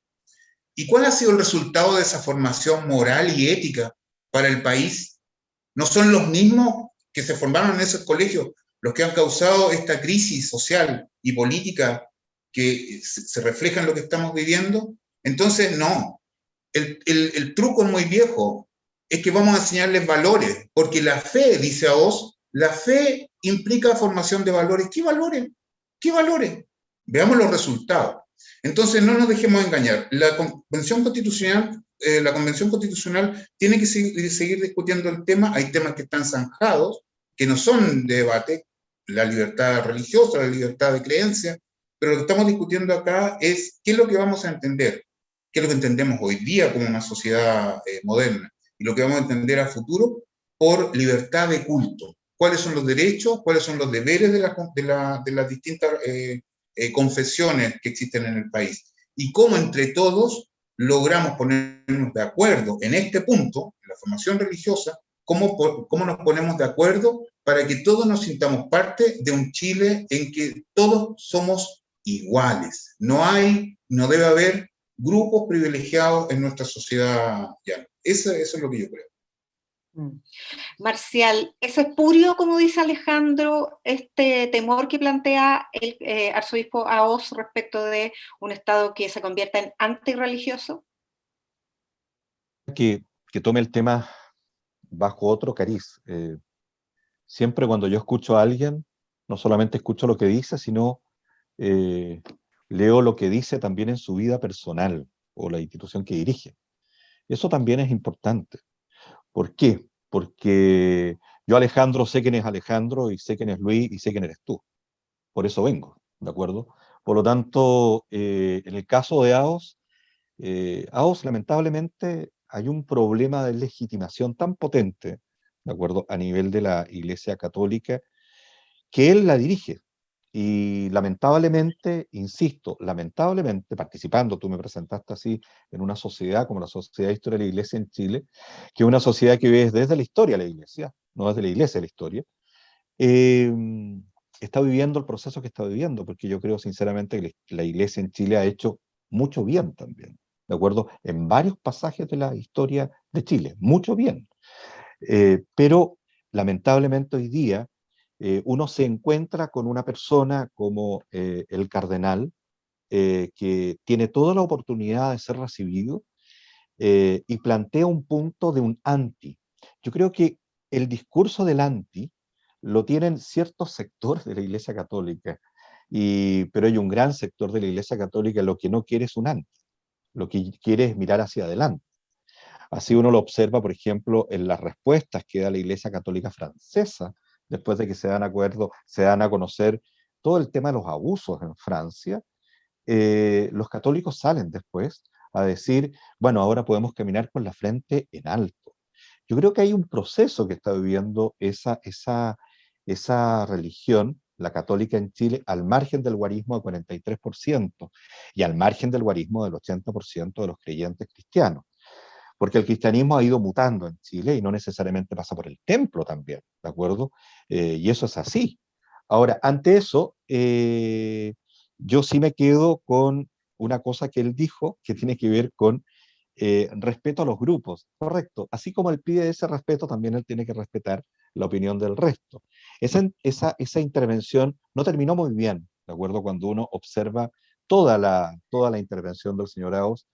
¿Y cuál ha sido el resultado de esa formación moral y ética para el país? ¿No son los mismos que se formaron en esos colegios los que han causado esta crisis social y política que se refleja en lo que estamos viviendo? Entonces, no. El truco es muy viejo. Es que vamos a enseñarles valores, porque la fe, dice AOS, la fe implica formación de valores. ¿Qué valores? ¿Qué valores? Veamos los resultados. Entonces, no nos dejemos engañar. La Convención Constitucional tiene que seguir discutiendo el tema. Hay temas que están zanjados, que no son de debate, la libertad religiosa, la libertad de creencia, pero lo que estamos discutiendo acá es qué es lo que vamos a entender, qué es lo que entendemos hoy día como una sociedad moderna, y lo que vamos a entender a futuro por libertad de culto. ¿Cuáles son los derechos, cuáles son los deberes de las distintas confesiones que existen en el país? Y cómo entre todos logramos ponernos de acuerdo en este punto, en la formación religiosa, cómo nos ponemos de acuerdo para que todos nos sintamos parte de un Chile en que todos somos iguales. No debe haber grupos privilegiados en nuestra sociedad llana. Eso es lo que yo creo. Marcial, ¿es espurio, como dice Alejandro, este temor que plantea el arzobispo Aoz respecto de un Estado que se convierta en antirreligioso? Que tome el tema bajo otro cariz. Siempre cuando yo escucho a alguien, no solamente escucho lo que dice, sino leo lo que dice también en su vida personal o la institución que dirige. Eso también es importante. ¿Por qué? Porque yo, Alejandro, sé quién es Alejandro y sé quién es Luis y sé quién eres tú. Por eso vengo, ¿de acuerdo? Por lo tanto, en el caso de AOS, lamentablemente, hay un problema de legitimación tan potente, ¿de acuerdo? A nivel de la Iglesia Católica, que él la dirige. Y lamentablemente, insisto, lamentablemente, participando, tú me presentaste así, en una sociedad como la Sociedad de Historia de la Iglesia en Chile, que es una sociedad que ve desde la historia de la Iglesia, no desde la Iglesia de la historia, eh, está viviendo el proceso que está viviendo, porque yo creo sinceramente que la Iglesia en Chile ha hecho mucho bien también, ¿de acuerdo? En varios pasajes de la historia de Chile, mucho bien. Pero lamentablemente hoy día uno se encuentra con una persona como el cardenal, que tiene toda la oportunidad de ser recibido y plantea un punto de un anti. Yo creo que el discurso del anti lo tienen ciertos sectores de la Iglesia Católica, pero hay un gran sector de la Iglesia Católica lo que no quiere es un anti, lo que quiere es mirar hacia adelante. Así uno lo observa, por ejemplo, en las respuestas que da la Iglesia Católica francesa, después de que se dan a conocer todo el tema de los abusos en Francia. Los católicos salen después a decir, bueno, ahora podemos caminar con la frente en alto. Yo creo que hay un proceso que está viviendo esa religión, la católica en Chile, al margen del guarismo del 43% y al margen del guarismo del 80% de los creyentes cristianos. Porque el cristianismo ha ido mutando en Chile y no necesariamente pasa por el templo también, ¿de acuerdo? Y eso es así. Ahora, ante eso, yo sí me quedo con una cosa que él dijo que tiene que ver con respeto a los grupos, correcto. Así como él pide ese respeto, también él tiene que respetar la opinión del resto. Esa intervención no terminó muy bien, ¿de acuerdo? Cuando uno observa toda la intervención del señor Arauz,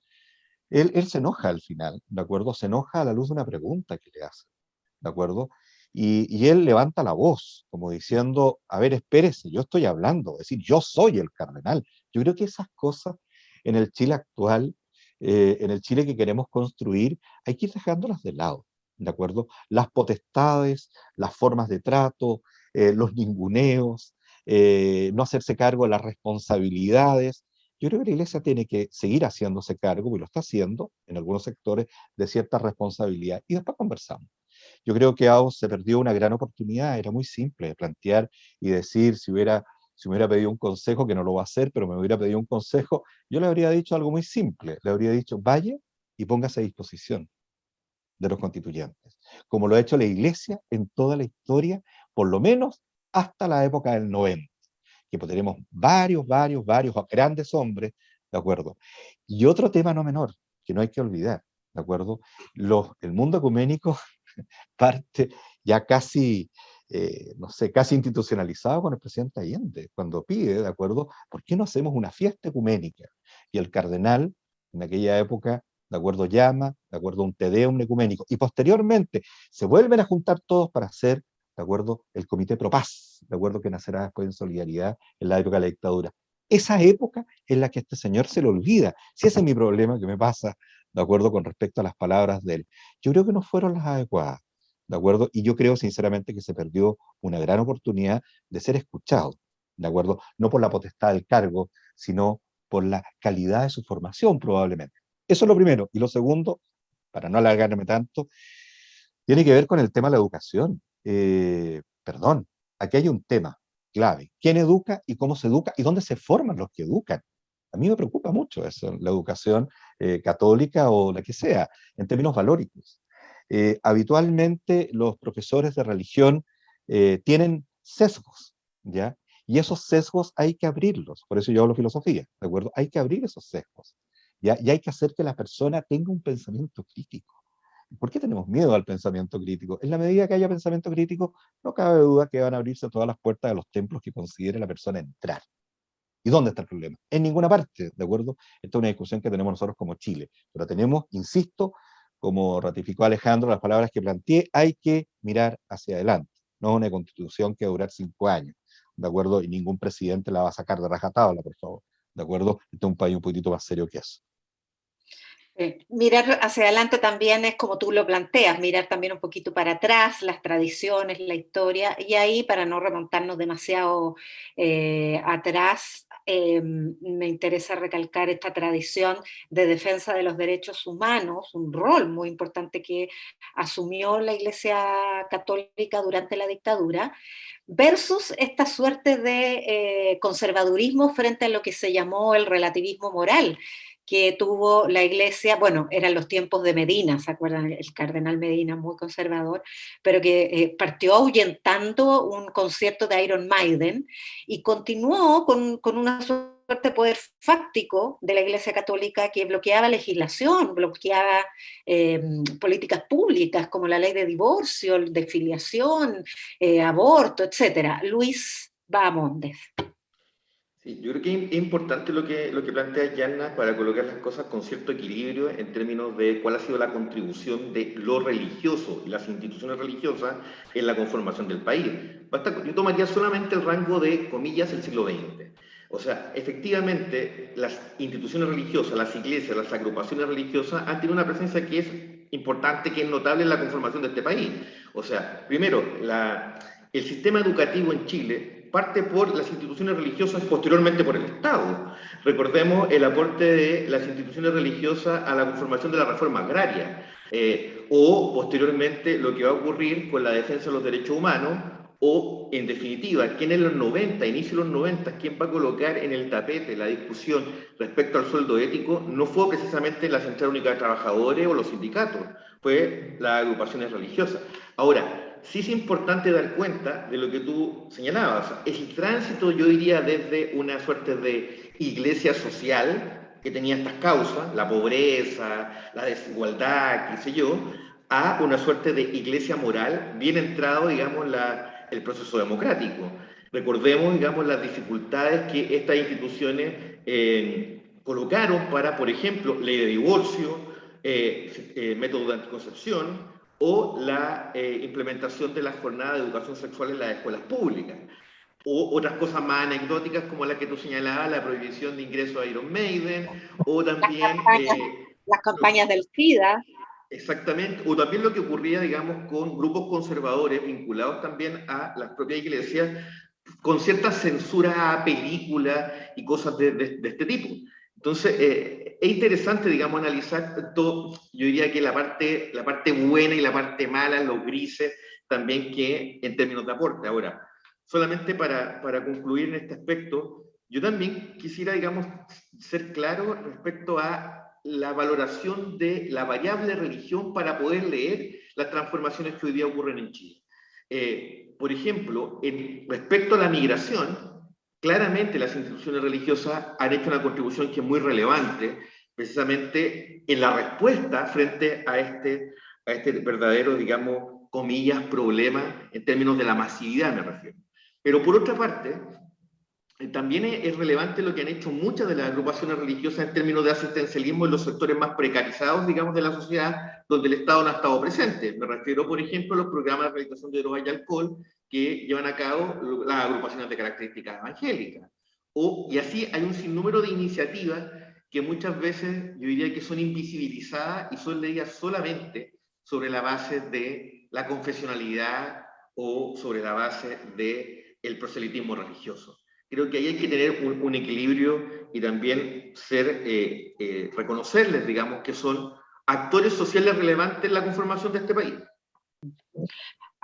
él se enoja al final, ¿de acuerdo? Se enoja a la luz de una pregunta que le hace, ¿de acuerdo? Y él levanta la voz, como diciendo, a ver, espérese, yo estoy hablando, es decir, yo soy el cardenal. Yo creo que esas cosas en el Chile actual, en el Chile que queremos construir, hay que ir dejándolas de lado, ¿de acuerdo? Las potestades, las formas de trato, los ninguneos, no hacerse cargo de las responsabilidades. Yo creo que la Iglesia tiene que seguir haciéndose cargo, y lo está haciendo en algunos sectores, de cierta responsabilidad. Y después conversamos. Yo creo que AOS se perdió una gran oportunidad, era muy simple de plantear y decir, si me hubiera pedido un consejo, que no lo va a hacer, pero me hubiera pedido un consejo, yo le habría dicho algo muy simple, le habría dicho, vaya y póngase a disposición de los constituyentes, como lo ha hecho la Iglesia en toda la historia, por lo menos hasta la época del 90, que pues tenemos varios grandes hombres, ¿de acuerdo? Y otro tema no menor, que no hay que olvidar, ¿de acuerdo? El mundo ecuménico parte ya casi, no sé, casi institucionalizado con el presidente Allende, cuando pide, ¿de acuerdo? ¿Por qué no hacemos una fiesta ecuménica? Y el cardenal, en aquella época, ¿de acuerdo? Llama, ¿de acuerdo? Un Te Deum ecuménico. Y posteriormente se vuelven a juntar todos para hacer, ¿de acuerdo? El Comité Pro Paz, ¿de acuerdo? Que nacerá después en solidaridad en la época de la dictadura. Esa época en la que este señor se le olvida. Si ese es mi problema que me pasa, ¿de acuerdo? Con respecto a las palabras de él. Yo creo que no fueron las adecuadas. ¿de acuerdo? Y yo creo sinceramente que se perdió una gran oportunidad de ser escuchado, ¿de acuerdo? No por la potestad del cargo, sino por la calidad de su formación probablemente. Eso es lo primero. Y lo segundo, para no alargarme tanto, tiene que ver con el tema de la educación. Perdón, aquí hay un tema clave. ¿Quién educa y cómo se educa y dónde se forman los que educan? A mí me preocupa mucho eso, la educación católica o la que sea, en términos valóricos. Habitualmente los profesores de religión tienen sesgos, ¿ya? Y esos sesgos hay que abrirlos, por eso yo hablo filosofía, ¿de acuerdo? Hay que abrir esos sesgos, ¿ya? Y hay que hacer que la persona tenga un pensamiento crítico. ¿Por qué tenemos miedo al pensamiento crítico? En la medida que haya pensamiento crítico, no cabe duda que van a abrirse todas las puertas de los templos que considere la persona entrar. ¿Y dónde está el problema? En ninguna parte, ¿de acuerdo? Esta es una discusión que tenemos nosotros como Chile, pero tenemos, insisto, como ratificó Alejandro, las palabras que planteé, hay que mirar hacia adelante, no una constitución que va a durar 5 años, ¿de acuerdo? Y ningún presidente la va a sacar de rajatabla, por favor, ¿de acuerdo? Este es un país un poquitito más serio que eso. Mirar hacia adelante también es como tú lo planteas, mirar también un poquito para atrás, las tradiciones, la historia, y ahí para no remontarnos demasiado atrás, me interesa recalcar esta tradición de defensa de los derechos humanos, un rol muy importante que asumió la Iglesia Católica durante la dictadura, versus esta suerte de conservadurismo frente a lo que se llamó el relativismo moral que tuvo la iglesia, bueno, eran los tiempos de Medina, ¿se acuerdan? El cardenal Medina, muy conservador, pero que partió ahuyentando un concierto de Iron Maiden y continuó con una suerte de poder fáctico de la Iglesia Católica que bloqueaba legislación, bloqueaba políticas públicas como la ley de divorcio, de filiación, aborto, etc. Luis Bahamondes. Sí, yo creo que es importante lo que plantea Yanna para colocar las cosas con cierto equilibrio en términos de cuál ha sido la contribución de lo religioso y las instituciones religiosas en la conformación del país. Yo tomaría solamente el rango de, comillas, el siglo XX. O sea, efectivamente, las instituciones religiosas, las iglesias, las agrupaciones religiosas han tenido una presencia que es importante, que es notable en la conformación de este país. O sea, primero, el sistema educativo en Chile parte por las instituciones religiosas, posteriormente por el Estado. Recordemos el aporte de las instituciones religiosas a la conformación de la reforma agraria, o posteriormente lo que va a ocurrir con la defensa de los derechos humanos, o en definitiva, quién en los 90, inicio de los 90, quién va a colocar en el tapete la discusión respecto al sueldo ético, no fue precisamente la Central Única de Trabajadores o los sindicatos, fue las agrupaciones religiosas. Ahora, sí es importante dar cuenta de lo que tú señalabas. El tránsito, yo diría, desde una suerte de iglesia social que tenía estas causas, la pobreza, la desigualdad, qué sé yo, a una suerte de iglesia moral, bien entrado, digamos, el proceso democrático. Recordemos, digamos, las dificultades que estas instituciones colocaron para, por ejemplo, ley de divorcio, método de anticoncepción, o la implementación de la jornada de educación sexual en las escuelas públicas, o otras cosas más anecdóticas como la que tú señalabas, la prohibición de ingreso a Iron Maiden, o también... Las campañas del SIDA. Exactamente, o también lo que ocurría, digamos, con grupos conservadores vinculados también a las propias iglesias, con cierta censura a películas y cosas de este tipo. Entonces, es interesante, digamos, analizar todo, yo diría que la parte buena y la parte mala, los grises, también que en términos de aporte. Ahora, solamente para concluir en este aspecto, yo también quisiera, digamos, ser claro respecto a la valoración de la variable religión para poder leer las transformaciones que hoy día ocurren en Chile. Por ejemplo, respecto a la migración, claramente las instituciones religiosas han hecho una contribución que es muy relevante, precisamente en la respuesta frente a este verdadero, digamos, comillas, problema en términos de la masividad, me refiero. Pero por otra parte, también es relevante lo que han hecho muchas de las agrupaciones religiosas en términos de asistencialismo en los sectores más precarizados, digamos, de la sociedad, donde el Estado no ha estado presente. Me refiero, por ejemplo, a los programas de rehabilitación de drogas y alcohol que llevan a cabo las agrupaciones de características evangélicas. Y así hay un sinnúmero de iniciativas que muchas veces yo diría que son invisibilizadas y son leídas solamente sobre la base de la confesionalidad o sobre la base del proselitismo religioso. Creo que ahí hay que tener un equilibrio y también reconocerles, digamos, que son actores sociales relevantes en la conformación de este país.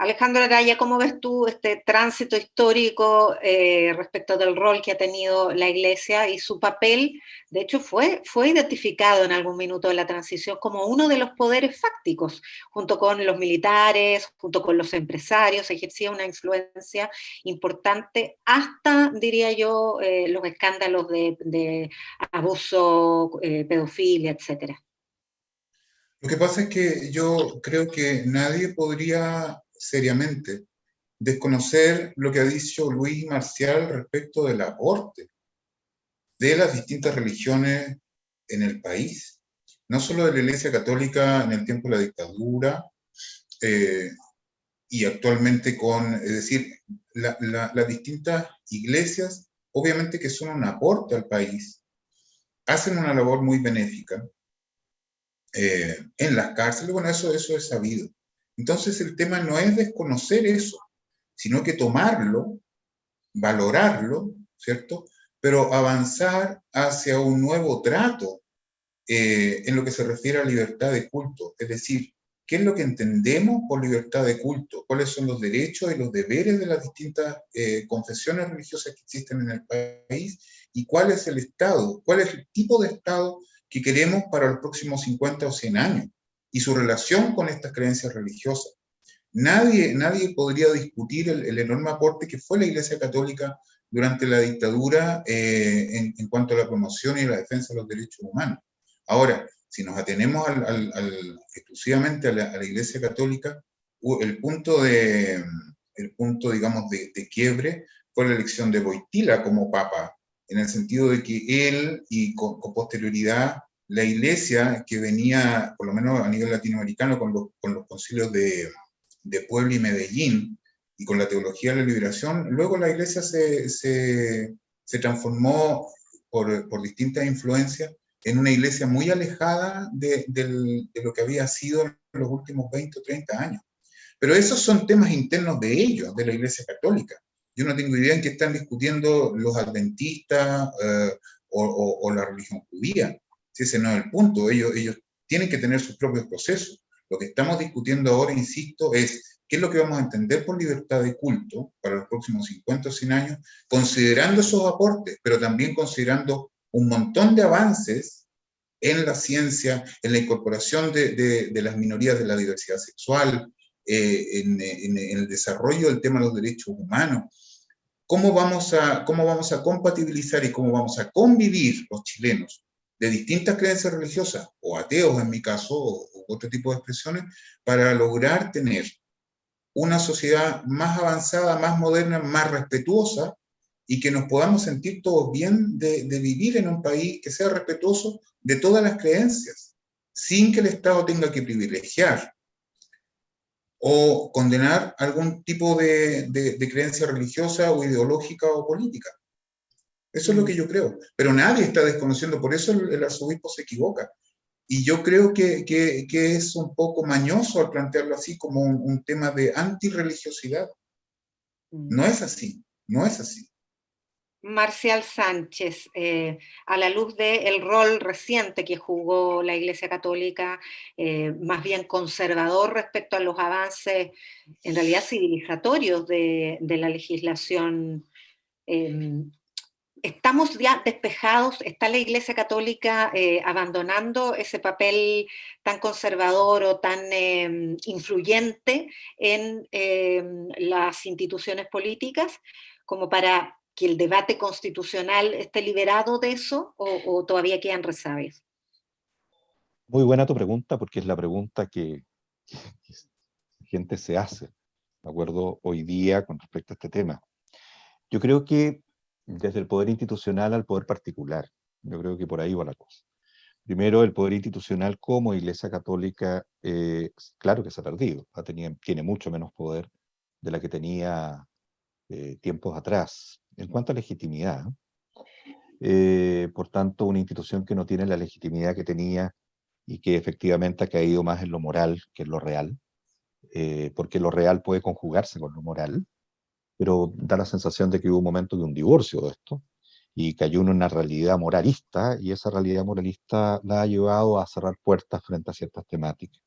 Alejandro Araya, ¿cómo ves tú este tránsito histórico respecto del rol que ha tenido la Iglesia y su papel? De hecho, fue identificado en algún minuto de la transición como uno de los poderes fácticos, junto con los militares, junto con los empresarios, ejercía una influencia importante hasta, diría yo, los escándalos de abuso, pedofilia, etcétera. Lo que pasa es que yo creo que nadie podría seriamente desconocer lo que ha dicho Luis Marcial respecto del aporte de las distintas religiones en el país, no solo de la Iglesia Católica en el tiempo de la dictadura y actualmente es decir, las distintas iglesias, obviamente que son un aporte al país, hacen una labor muy benéfica en las cárceles, bueno, eso es sabido. Entonces el tema no es desconocer eso, sino que tomarlo, valorarlo, ¿cierto? Pero avanzar hacia un nuevo trato en lo que se refiere a libertad de culto. Es decir, ¿qué es lo que entendemos por libertad de culto? ¿Cuáles son los derechos y los deberes de las distintas confesiones religiosas que existen en el país? ¿Y cuál es el Estado? ¿Cuál es el tipo de Estado que queremos para los próximos 50 o 100 años? Y su relación con estas creencias religiosas. Nadie podría discutir el enorme aporte que fue la Iglesia Católica durante la dictadura en cuanto a la promoción y la defensa de los derechos humanos. Ahora, si nos atenemos exclusivamente a la Iglesia Católica, el punto, digamos, de quiebre fue la elección de Wojtyła como papa, en el sentido de que él y con posterioridad la Iglesia que venía, por lo menos a nivel latinoamericano, con los concilios de Puebla y Medellín, y con la teología de la liberación, luego la Iglesia se transformó por distintas influencias en una iglesia muy alejada de lo que había sido en los últimos 20 o 30 años. Pero esos son temas internos de ellos, de la Iglesia Católica. Yo no tengo idea en qué están discutiendo los adventistas o la religión judía. Si ese no es el punto, ellos tienen que tener sus propios procesos. Lo que estamos discutiendo ahora, insisto, es qué es lo que vamos a entender por libertad de culto para los próximos 50 o 100 años, considerando esos aportes, pero también considerando un montón de avances en la ciencia, en la incorporación de las minorías de la diversidad sexual, en el desarrollo del tema de los derechos humanos. ¿Cómo vamos a compatibilizar y cómo vamos a convivir los chilenos de distintas creencias religiosas, o ateos en mi caso, o otro tipo de expresiones, para lograr tener una sociedad más avanzada, más moderna, más respetuosa, y que nos podamos sentir todos bien de vivir en un país que sea respetuoso de todas las creencias, sin que el Estado tenga que privilegiar o condenar algún tipo de creencia religiosa o ideológica o política. Eso es lo que yo creo. Pero nadie está desconociendo, por eso el arzobispo se equivoca. Y yo creo que es un poco mañoso al plantearlo así como un tema de antirreligiosidad. No es así, no es así. Marcial Sánchez, a la luz del rol reciente que jugó la Iglesia Católica, más bien conservador respecto a los avances, en realidad civilizatorios de la legislación, ¿estamos ya despejados? ¿Está la Iglesia Católica abandonando ese papel tan conservador o tan influyente en las instituciones políticas como para que el debate constitucional esté liberado de eso o todavía quedan resabios? Muy buena tu pregunta, porque es la pregunta que la gente se hace, ¿de acuerdo? Hoy día con respecto a este tema. Yo creo que desde el poder institucional al poder particular, yo creo que por ahí va la cosa. Primero, el poder institucional como Iglesia Católica, claro que se ha perdido, tiene mucho menos poder de la que tenía tiempos atrás. En cuanto a legitimidad, por tanto, una institución que no tiene la legitimidad que tenía y que efectivamente ha caído más en lo moral que en lo real, porque lo real puede conjugarse con lo moral, pero da la sensación de que hubo un momento de un divorcio de esto, y cayó en una realidad moralista, y esa realidad moralista la ha llevado a cerrar puertas frente a ciertas temáticas.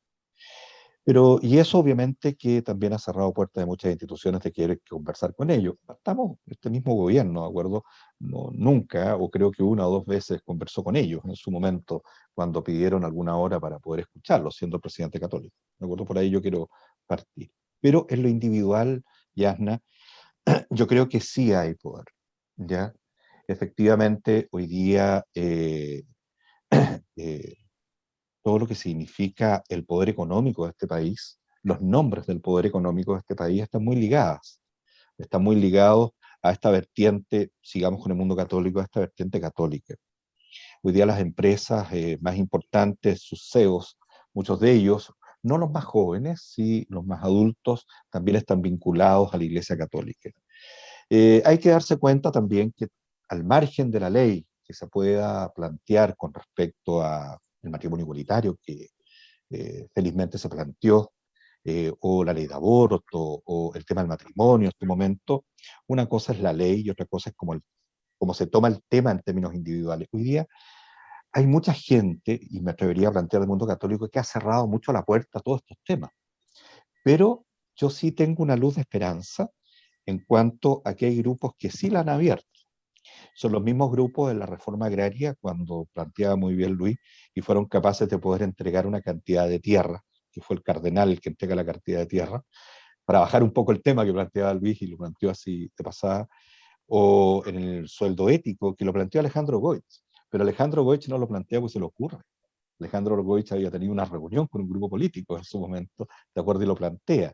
Pero, y eso obviamente que también ha cerrado puertas de muchas instituciones de querer conversar con ellos. Estamos, este mismo gobierno, ¿de acuerdo? No, nunca, o creo que una o dos veces conversó con ellos en su momento, cuando pidieron alguna hora para poder escucharlos, siendo el presidente católico. ¿De acuerdo? Por ahí yo quiero partir. Pero en lo individual, Yasna, yo creo que sí hay poder, ¿ya? Efectivamente, hoy día eh, todo lo que significa el poder económico de este país, los nombres del poder económico de este país están muy ligados a esta vertiente, sigamos con el mundo católico, a esta vertiente católica. Hoy día las empresas más importantes, sus CEOs, muchos de ellos, no los más jóvenes, sí los más adultos, también están vinculados a la Iglesia Católica. Hay que darse cuenta también que al margen de la ley que se pueda plantear con respecto al matrimonio igualitario, que felizmente se planteó, o la ley de aborto, o el tema del matrimonio en este momento, una cosa es la ley y otra cosa es cómo se toma el tema en términos individuales. Hoy día hay mucha gente, y me atrevería a plantear del mundo católico, que ha cerrado mucho la puerta a todos estos temas. Pero yo sí tengo una luz de esperanza en cuanto a que hay grupos que sí la han abierto. Son los mismos grupos de la reforma agraria, cuando planteaba muy bien Luis, y fueron capaces de poder entregar una cantidad de tierra, que fue el cardenal el que entrega la cantidad de tierra, para bajar un poco el tema que planteaba Luis y lo planteó así de pasada, o en el sueldo ético, que lo planteó Alejandro Goich. Pero Alejandro Goich no lo plantea porque se le ocurre. Alejandro Goich había tenido una reunión con un grupo político en su momento, de acuerdo, y lo plantea.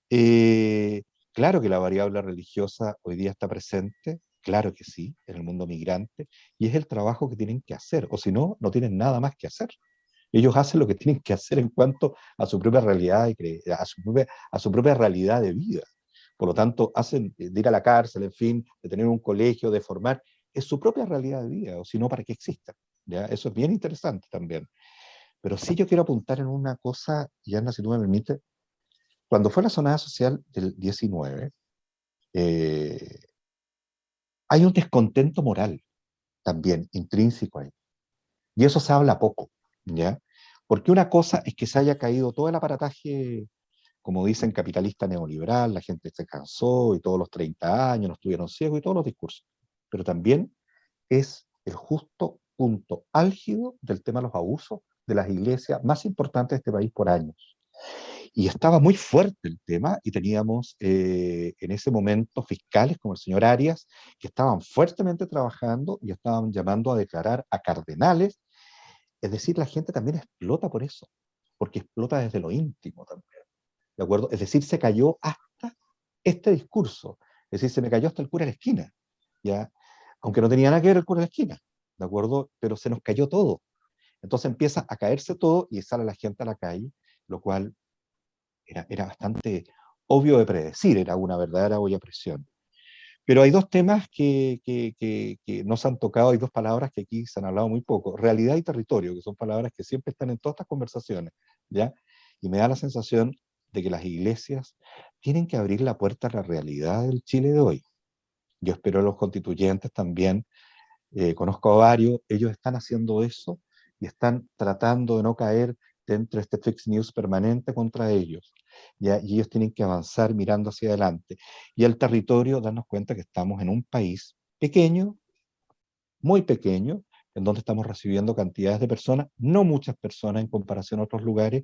Eh, claro que la variable religiosa hoy día está presente, claro que sí, en el mundo migrante, y es el trabajo que tienen que hacer, o si no, no tienen nada más que hacer. Ellos hacen lo que tienen que hacer en cuanto a su propia realidad, a su propia realidad de vida. Por lo tanto, hacen de ir a la cárcel, en fin, de tener un colegio, de formar, es su propia realidad de vida, o si no, ¿para qué existen? ¿Ya? Eso es bien interesante también. Pero sí yo quiero apuntar en una cosa, y Ana, si tú me permites, cuando fue la zonada social del 19, eh, hay un descontento moral también intrínseco ahí. Y eso se habla poco, ¿ya? Porque una cosa es que se haya caído todo el aparataje, como dicen, capitalista neoliberal, la gente se cansó y todos los 30 años nos tuvieron ciegos y todos los discursos. Pero también es el justo punto álgido del tema de los abusos de las iglesias más importantes de este país por años. Y estaba muy fuerte el tema y teníamos en ese momento fiscales como el señor Arias que estaban fuertemente trabajando y estaban llamando a declarar a cardenales. Es decir, la gente también explota por eso, porque explota desde lo íntimo también, ¿de acuerdo? Es decir, se cayó hasta este discurso, es decir, se me cayó hasta el cura de la esquina, ¿ya? Aunque no tenía nada que ver el cura de la esquina, ¿de acuerdo? Pero se nos cayó todo. Entonces empieza a caerse todo y sale la gente a la calle, lo cual era bastante obvio de predecir, era una verdadera olla a presión. Pero hay dos temas que no se han tocado, hay dos palabras que aquí se han hablado muy poco, realidad y territorio, que son palabras que siempre están en todas estas conversaciones, ¿ya? Y me da la sensación de que las iglesias tienen que abrir la puerta a la realidad del Chile de hoy. Yo espero a los constituyentes también, conozco a varios, ellos están haciendo eso y están tratando de no caer dentro de este fake news permanente contra ellos. ¿Ya? Y ellos tienen que avanzar mirando hacia adelante. Y el territorio, darnos cuenta que estamos en un país pequeño, muy pequeño, en donde estamos recibiendo cantidades de personas, no muchas personas en comparación a otros lugares,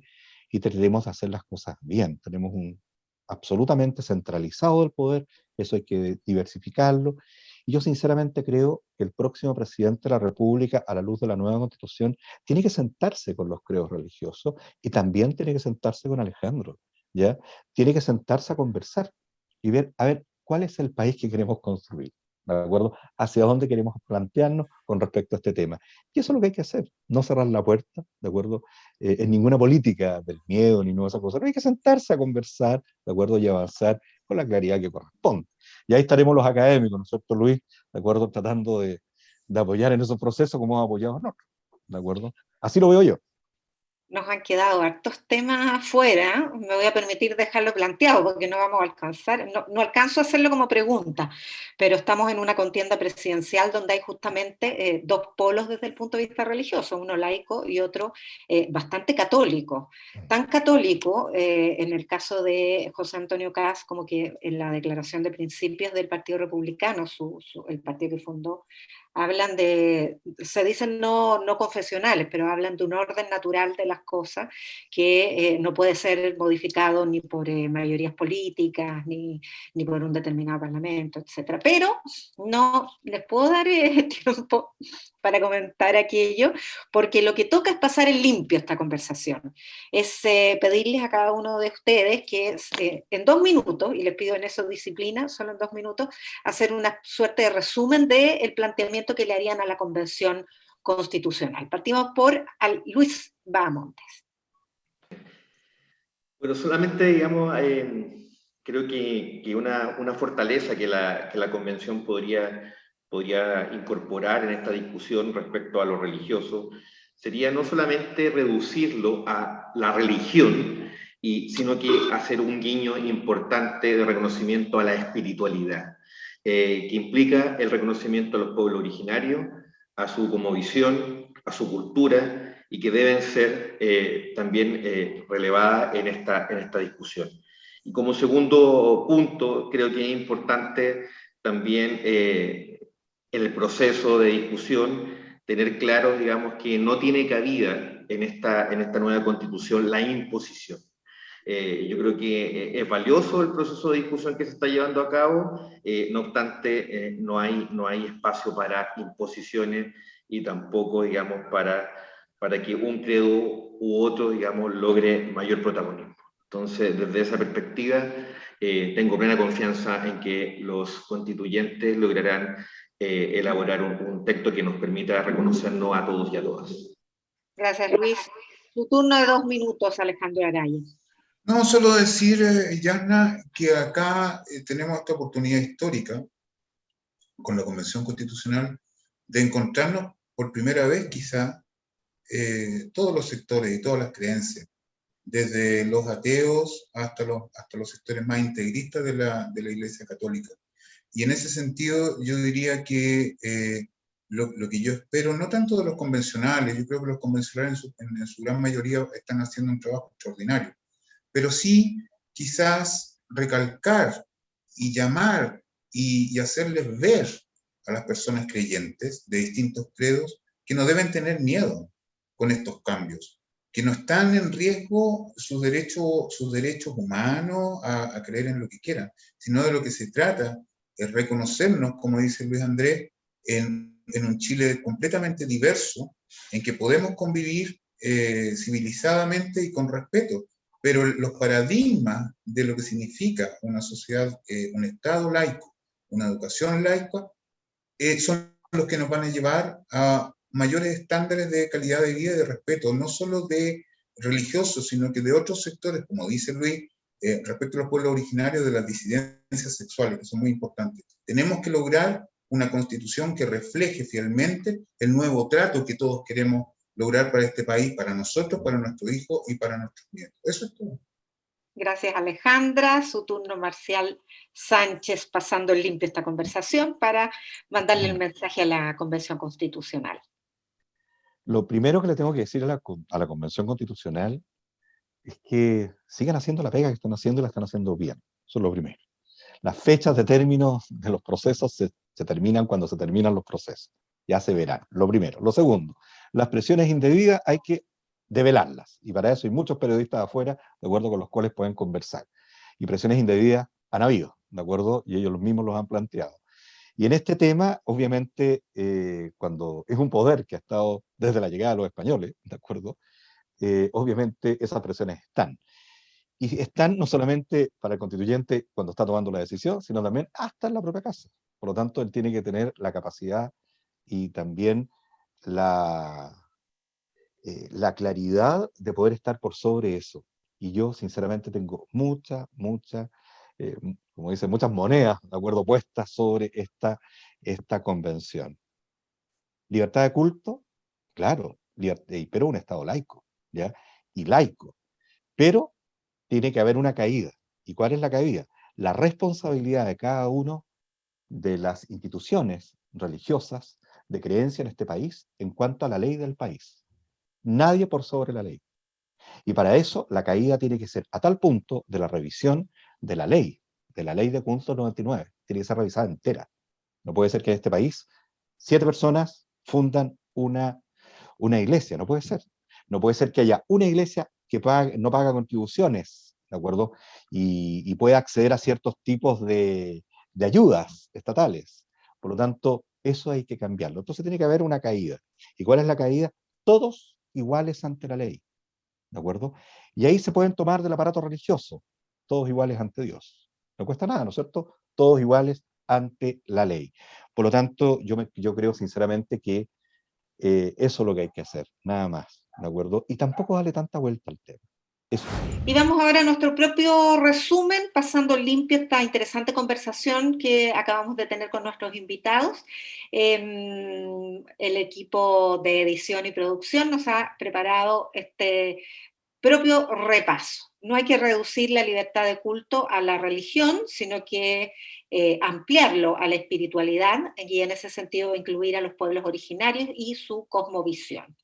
y tenemos que hacer las cosas bien. Tenemos un absolutamente centralizado el poder, eso hay que diversificarlo. Y yo sinceramente creo que el próximo presidente de la República, a la luz de la nueva Constitución, tiene que sentarse con los credos religiosos y también tiene que sentarse con Alejandro, ¿ya? Tiene que sentarse a conversar y ver, a ver, ¿cuál es el país que queremos construir? ¿De acuerdo? Hacia dónde queremos plantearnos con respecto a este tema. Y eso es lo que hay que hacer, no cerrar la puerta, ¿de acuerdo? En ninguna política del miedo ni nada de esas cosas. No hay que sentarse a conversar, ¿de acuerdo? Y avanzar con la claridad que corresponde. Y ahí estaremos los académicos, ¿no es cierto, Luis? ¿De acuerdo? Tratando de apoyar en esos procesos como hemos apoyado nosotros, ¿de acuerdo? Así lo veo yo. nos han quedado hartos temas afuera. Me voy a permitir dejarlo planteado porque no vamos a alcanzar, no alcanzo a hacerlo como pregunta, pero estamos en una contienda presidencial donde hay justamente dos polos desde el punto de vista religioso, uno laico y otro bastante católico. Tan católico, en el caso de José Antonio Kast, como que en la declaración de principios del Partido Republicano, el partido que fundó, hablan se dicen no confesionales, pero hablan de un orden natural de las cosas que no puede ser modificado ni por mayorías políticas, ni por un determinado parlamento, etc. Pero no les puedo dar tiempo para comentar aquello, porque lo que toca es pasar en limpio esta conversación. Es pedirles a cada uno de ustedes que en 2 minutos, y les pido en eso disciplina, solo en 2 minutos, hacer una suerte de resumen del planteamiento que le harían a la Convención Constitucional. Partimos por Luis Bahamontes. Bueno, solamente, digamos, creo que una fortaleza que la Convención podría incorporar en esta discusión respecto a lo religioso sería no solamente reducirlo a la religión, sino que hacer un guiño importante de reconocimiento a la espiritualidad, que implica el reconocimiento a los pueblos originarios, a su cosmovisión, a su cultura, y que deben ser también relevadas en esta discusión. Y como segundo punto, creo que es importante también en el proceso de discusión tener claro, digamos, que no tiene cabida en esta nueva Constitución la imposición. Yo creo que es valioso el proceso de discusión que se está llevando a cabo, no obstante, no hay espacio para imposiciones y tampoco, digamos, para que un credo u otro, digamos, logre mayor protagonismo. Entonces, desde esa perspectiva, tengo plena confianza en que los constituyentes lograrán elaborar un texto que nos permita reconocernos a todos y a todas. Gracias, Luis. Tu turno de 2 minutos, Alejandro Araya. No, solo decir, Yasna, que acá tenemos esta oportunidad histórica con la Convención Constitucional de encontrarnos por primera vez quizá todos los sectores y todas las creencias, desde los ateos hasta los sectores más integristas de la Iglesia Católica. Y en ese sentido yo diría que lo que yo espero, no tanto de los convencionales, yo creo que los convencionales en su gran mayoría están haciendo un trabajo extraordinario, pero sí quizás recalcar y llamar y hacerles ver a las personas creyentes de distintos credos que no deben tener miedo con estos cambios, que no están en riesgo sus derechos humanos a creer en lo que quieran, sino de lo que se trata es reconocernos, como dice Luis Andrés, en un Chile completamente diverso, en que podemos convivir civilizadamente y con respeto, pero los paradigmas de lo que significa una sociedad, un Estado laico, una educación laica, son los que nos van a llevar a mayores estándares de calidad de vida y de respeto, no solo de religiosos, sino que de otros sectores, como dice Luis, respecto a los pueblos originarios, de las disidencias sexuales, que son muy importantes. Tenemos que lograr una constitución que refleje fielmente el nuevo trato que todos queremos lograr para este país, para nosotros, para nuestros hijos y para nuestros nietos. Eso es todo. Gracias, Alejandra. Su turno, Marcial Sánchez, pasando en limpio esta conversación para mandarle el mensaje a la Convención Constitucional. Lo primero que le tengo que decir a la Convención Constitucional es que sigan haciendo la pega que están haciendo y la están haciendo bien. Eso es lo primero. Las fechas de término de los procesos se terminan cuando se terminan los procesos. Ya se verán. Lo primero. Lo segundo, las presiones indebidas hay que develarlas. Y para eso hay muchos periodistas afuera, de acuerdo, con los cuales pueden conversar. Y presiones indebidas han habido, ¿de acuerdo? Y ellos mismos los han planteado. Y en este tema, obviamente, cuando es un poder que ha estado desde la llegada de los españoles, ¿de acuerdo? Obviamente esas presiones están. Y están no solamente para el constituyente cuando está tomando la decisión, sino también hasta en la propia casa. Por lo tanto, él tiene que tener la capacidad y también la claridad de poder estar por sobre eso. Y yo, sinceramente, tengo como dicen, muchas monedas, ¿de acuerdo?, puestas sobre esta convención. Libertad de culto, claro, pero un Estado laico, ¿ya? y laico, pero tiene que haber una caída. ¿Y cuál es la caída? La responsabilidad de cada uno de las instituciones religiosas de creencia en este país en cuanto a la ley del país. Nadie por sobre la ley. Y para eso la caída tiene que ser a tal punto de la revisión de la ley de culto 99. Tiene que ser revisada entera. No puede ser que en este país 7 personas fundan una iglesia, no puede ser. No puede ser que haya una iglesia que no paga contribuciones, ¿de acuerdo? Y pueda acceder a ciertos tipos de ayudas estatales. Por lo tanto, eso hay que cambiarlo. Entonces tiene que haber una caída. ¿Y cuál es la caída? Todos iguales ante la ley, ¿de acuerdo? Y ahí se pueden tomar del aparato religioso, todos iguales ante Dios. No cuesta nada, ¿no es cierto? Todos iguales ante la ley. Por lo tanto, yo creo sinceramente que eso es lo que hay que hacer, nada más, ¿de acuerdo? Y tampoco darle tanta vuelta al tema. Eso. Y vamos ahora a nuestro propio resumen, pasando limpio esta interesante conversación que acabamos de tener con nuestros invitados. El equipo de edición y producción nos ha preparado este propio repaso. No hay que reducir la libertad de culto a la religión, sino que ampliarlo a la espiritualidad y en ese sentido incluir a los pueblos originarios y su cosmovisión.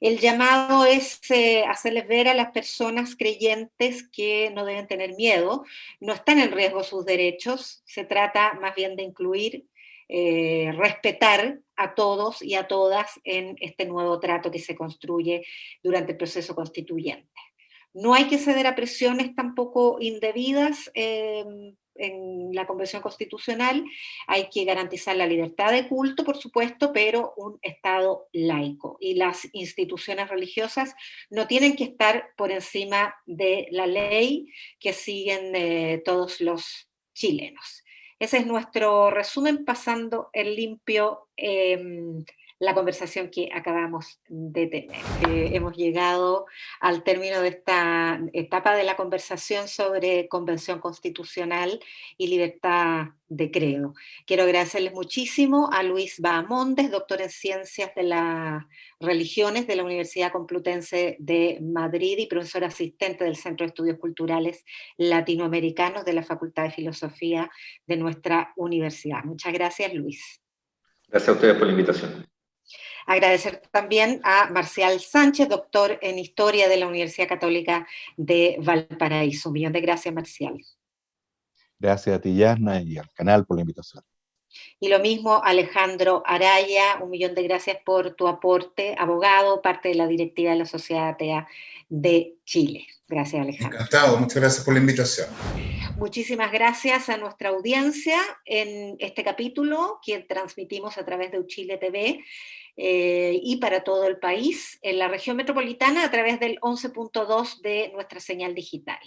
El llamado es hacerles ver a las personas creyentes que no deben tener miedo, no están en riesgo sus derechos, se trata más bien de incluir, respetar a todos y a todas en este nuevo trato que se construye durante el proceso constituyente. No hay que ceder a presiones tampoco indebidas en la Convención Constitucional, hay que garantizar la libertad de culto, por supuesto, pero un Estado laico. Y las instituciones religiosas no tienen que estar por encima de la ley que siguen todos los chilenos. Ese es nuestro resumen, pasando en limpio la conversación que acabamos de tener. Hemos llegado al término de esta etapa de la conversación sobre Convención Constitucional y libertad de credo. Quiero agradecerles muchísimo a Luis Bahamondes, doctor en Ciencias de las Religiones de la Universidad Complutense de Madrid y profesor asistente del Centro de Estudios Culturales Latinoamericanos de la Facultad de Filosofía de nuestra universidad. Muchas gracias, Luis. Gracias a ustedes por la invitación. Agradecer también a Marcial Sánchez, doctor en Historia de la Universidad Católica de Valparaíso. Un millón de gracias, Marcial. Gracias a ti, Yasna, y al canal por la invitación. Y lo mismo, Alejandro Araya, un millón de gracias por tu aporte, abogado, parte de la directiva de la Sociedad Atea de Chile. Gracias, Alejandro. Encantado, muchas gracias por la invitación. Muchísimas gracias a nuestra audiencia en este capítulo que transmitimos a través de Uchile TV y para todo el país, en la región metropolitana a través del 11.2 de nuestra señal digital.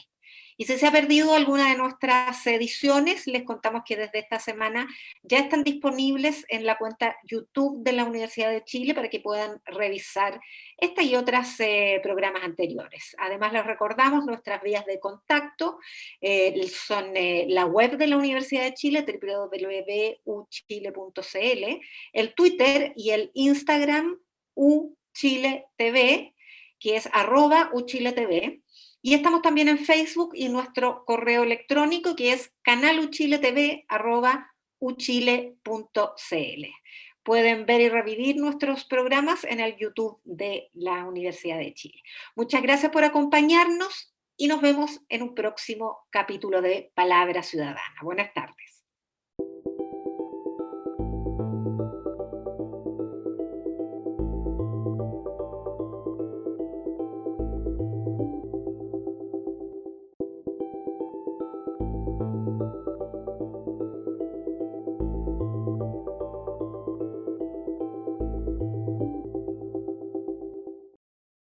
Y si se ha perdido alguna de nuestras ediciones, les contamos que desde esta semana ya están disponibles en la cuenta YouTube de la Universidad de Chile para que puedan revisar esta y otras programas anteriores. Además, les recordamos nuestras vías de contacto, son la web de la Universidad de Chile, www.uchile.cl, el Twitter y el Instagram UChileTV, que es @UChileTV. Y estamos también en Facebook y nuestro correo electrónico que es canaluchiletv@uchile.cl. Pueden ver y revivir nuestros programas en el YouTube de la Universidad de Chile. Muchas gracias por acompañarnos y nos vemos en un próximo capítulo de Palabra Ciudadana. Buenas tardes.